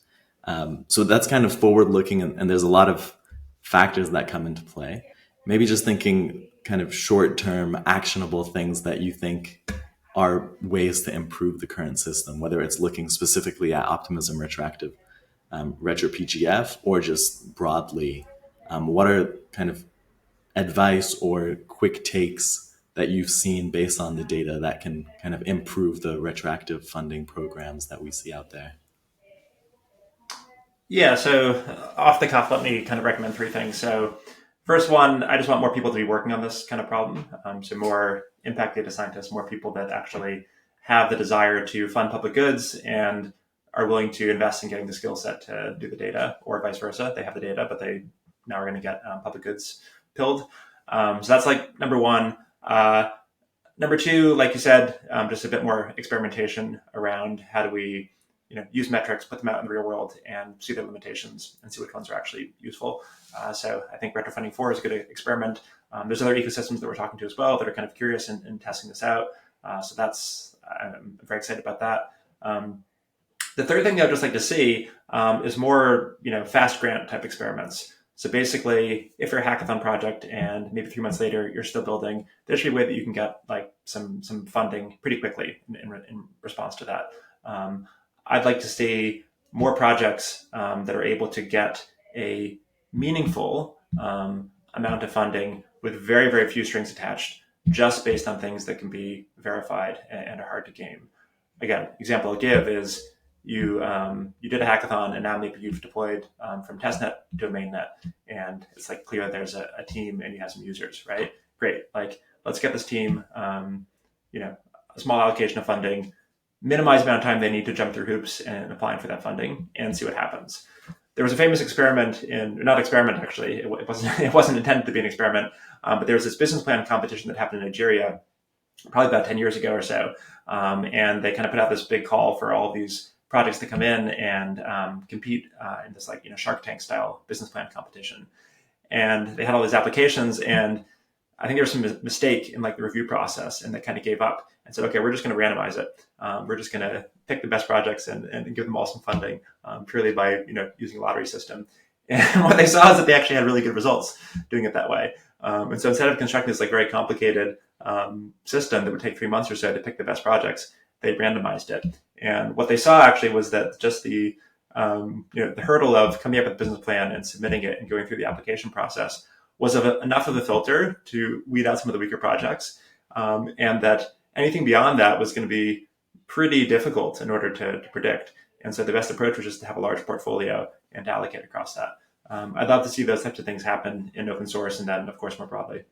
So that's kind of forward looking, and there's a lot of factors that come into play. Maybe just thinking kind of short term actionable things that you think are ways to improve the current system, whether it's looking specifically at optimism retroactive, retro PGF, or just broadly, what are kind of advice or quick takes that you've seen based on the data that can kind of improve the retroactive funding programs that we see out there? Yeah, so off the cuff, let me kind of recommend 3 things. So first one, I just want more people to be working on this kind of problem. So more impact data scientists, more people that actually have the desire to fund public goods and are willing to invest in getting the skill set to do the data, or vice versa. They have the data, but they now are going to get public goods pilled. So that's like number 1. Number 2, like you said, just a bit more experimentation around how do we use metrics, put them out in the real world, and see their limitations and see which ones are actually useful. So I think Retrofunding 4 is a good experiment. There's other ecosystems that we're talking to as well that are kind of curious in testing this out. So I'm very excited about that. The third thing that I'd just like to see is more, fast grant type experiments. So basically, if you're a hackathon project and maybe 3 months later you're still building, there's a way that you can get like some funding pretty quickly in response to that. I'd like to see more projects that are able to get a meaningful amount of funding with very, very few strings attached, just based on things that can be verified and are hard to game. Again, example I'll give is you did a hackathon and now maybe you've deployed from testnet to a mainnet, and it's like clear there's a team and you have some users, right? Great. Like, let's get this team, a small allocation of funding, minimize the amount of time they need to jump through hoops and applying for that funding, and see what happens. There was a famous experiment not experiment actually, it wasn't intended to be an experiment, but there was this business plan competition that happened in Nigeria probably about 10 years ago or so. And they kind of put out this big call for all of these projects to come in and compete in this Shark Tank style business plan competition. And they had all these applications, and I think there was some mistake in like the review process, and they kind of gave up and said, okay, we're just going to randomize it. We're just going to pick the best projects and give them all some funding purely by using a lottery system. And what they saw is that they actually had really good results doing it that way. And so instead of constructing this like very complicated system that would take 3 months or so to pick the best projects, they randomized it. And what they saw actually was that just the hurdle of coming up with a business plan and submitting it and going through the application process was enough of a filter to weed out some of the weaker projects, and that anything beyond that was going to be pretty difficult in order to predict. And so the best approach was just to have a large portfolio and to allocate across that. I'd love to see those types of things happen in open source, and then, of course, more broadly.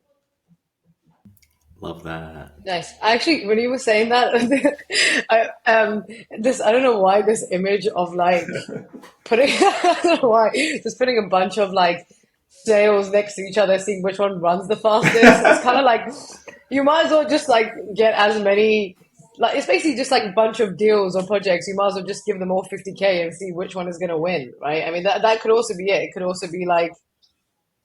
Love that. Nice. Actually, when you were saying that, I don't know why this image of like putting, I don't know why, just putting a bunch of like sails next to each other, seeing which one runs the fastest. It's kind of like, you might as well just like get as many, like it's basically just like a bunch of deals or projects. You might as well just give them all 50K and see which one is going to win, right? I mean, that could also be it. It could also be like,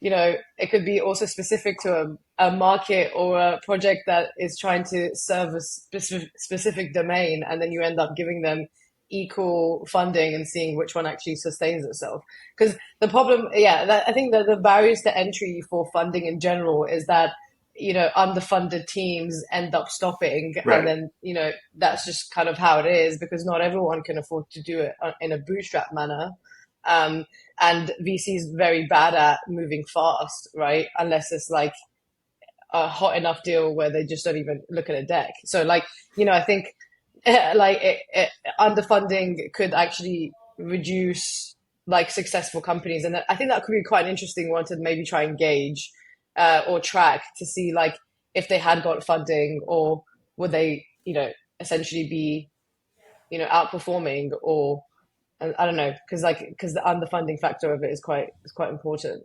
it could be also specific to a market or a project that is trying to serve a specific domain, and then you end up giving them equal funding and seeing which one actually sustains itself. Because the problem, I think that the barriers to entry for funding in general is that, underfunded teams end up stopping. Right. And then, that's just kind of how it is, because not everyone can afford to do it in a bootstrap manner. And VC is very bad at moving fast, right? Unless it's like a hot enough deal where they just don't even look at a deck. So like, I think underfunding could actually reduce like successful companies. And I think that could be quite an interesting one to maybe try and gauge or track to see like if they had got funding, or would they, essentially be, outperforming, or I don't know, because the underfunding factor of it is quite important.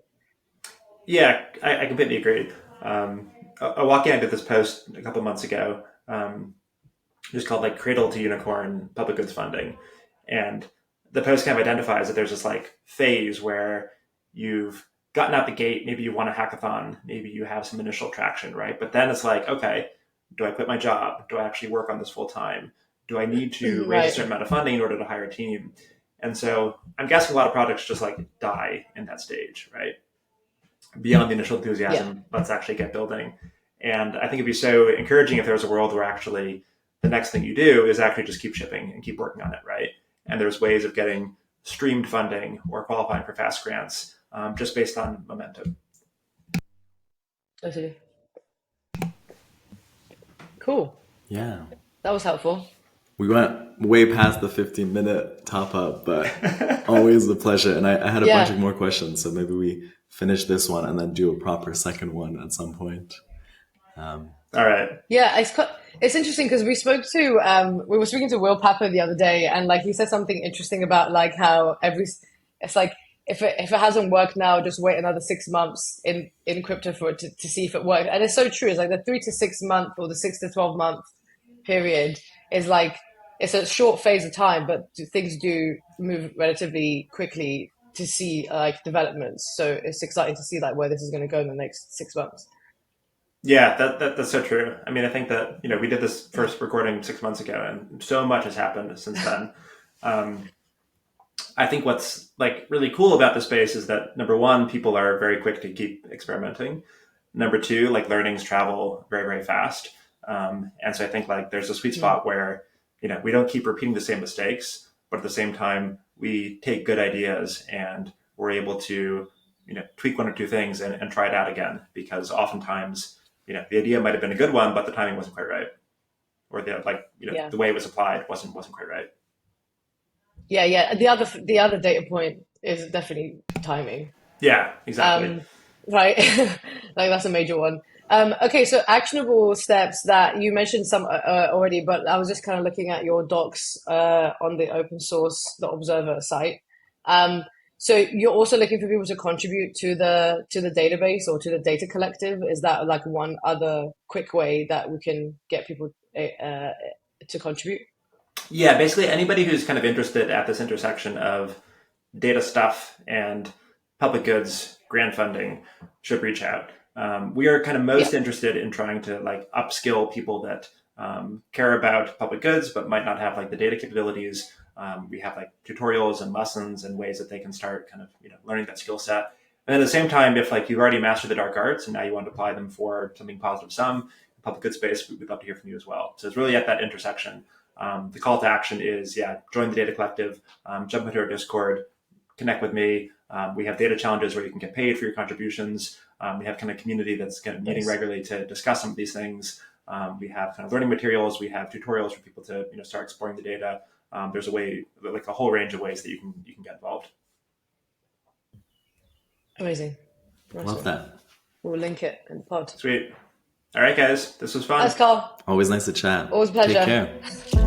Yeah, I completely agree. Joaquin, I did this post a couple months ago, just called like Cradle to Unicorn Public Goods Funding. And the post kind of identifies that there's this like phase where you've gotten out the gate, maybe you won a hackathon, maybe you have some initial traction, right? But then it's like, okay, do I quit my job? Do I actually work on this full time? Do I need to raise a certain amount of funding in order to hire a team? And so I'm guessing a lot of projects just like die in that stage, right? Beyond the initial enthusiasm, let's actually get building. And I think it'd be so encouraging if there was a world where actually the next thing you do is actually just keep shipping and keep working on it, right? And there's ways of getting streamed funding or qualifying for fast grants just based on momentum. Okay. Cool. Yeah. That was helpful. We went way past the 15-minute top up, but always a pleasure. And I had a bunch of more questions, so maybe we finish this one and then do a proper second one at some point. All right. Yeah, it's interesting because we were speaking to Will Papper the other day, and like he said something interesting about like how it's like if it hasn't worked now, just wait another 6 months in crypto for it to see if it works. And it's so true. It's like the 3 to 6 month or the 6 to 12 month period is like, it's a short phase of time, but things do move relatively quickly to see like developments. So it's exciting to see like where this is going to go in the next 6 months. Yeah, that's so true. I mean, I think that, we did this first recording 6 months ago and so much has happened since then. I think what's like really cool about the space is that number one, people are very quick to keep experimenting. Number two, like learnings travel very, very fast. And so I think like there's a sweet spot where, we don't keep repeating the same mistakes, but at the same time, we take good ideas and we're able to, tweak one or two things and try it out again. Because oftentimes, the idea might have been a good one, but the timing wasn't quite right. Or the way it was applied wasn't quite right. Yeah. The other data point is definitely timing. Yeah, exactly. Right. Like that's a major one. Okay, so actionable steps that you mentioned some already, but I was just kind of looking at your docs on the open source, the Observer site. So you're also looking for people to contribute to the database or to the data collective. Is that like one other quick way that we can get people to contribute? Yeah, basically anybody who's kind of interested at this intersection of data stuff and public goods grant funding should reach out. We are kind of most interested in trying to like upskill people that care about public goods but might not have like the data capabilities. We have like tutorials and lessons and ways that they can start kind of learning that skill set. And at the same time, if like you've already mastered the dark arts and now you want to apply them for something positive sum in public good space, we'd love to hear from you as well. So it's really at that intersection. The call to action is, join the data collective, jump into our Discord, connect with me. We have data challenges where you can get paid for your contributions. We have kind of community that's kind of meeting regularly to discuss some of these things. We have kind of learning materials. We have tutorials for people to start exploring the data. There's a whole range of ways that you can get involved. Amazing. Love that. We'll link it in the pod. Sweet. All right, guys. This was fun. Thanks, Carl. Always nice to chat. Always a pleasure. Take care.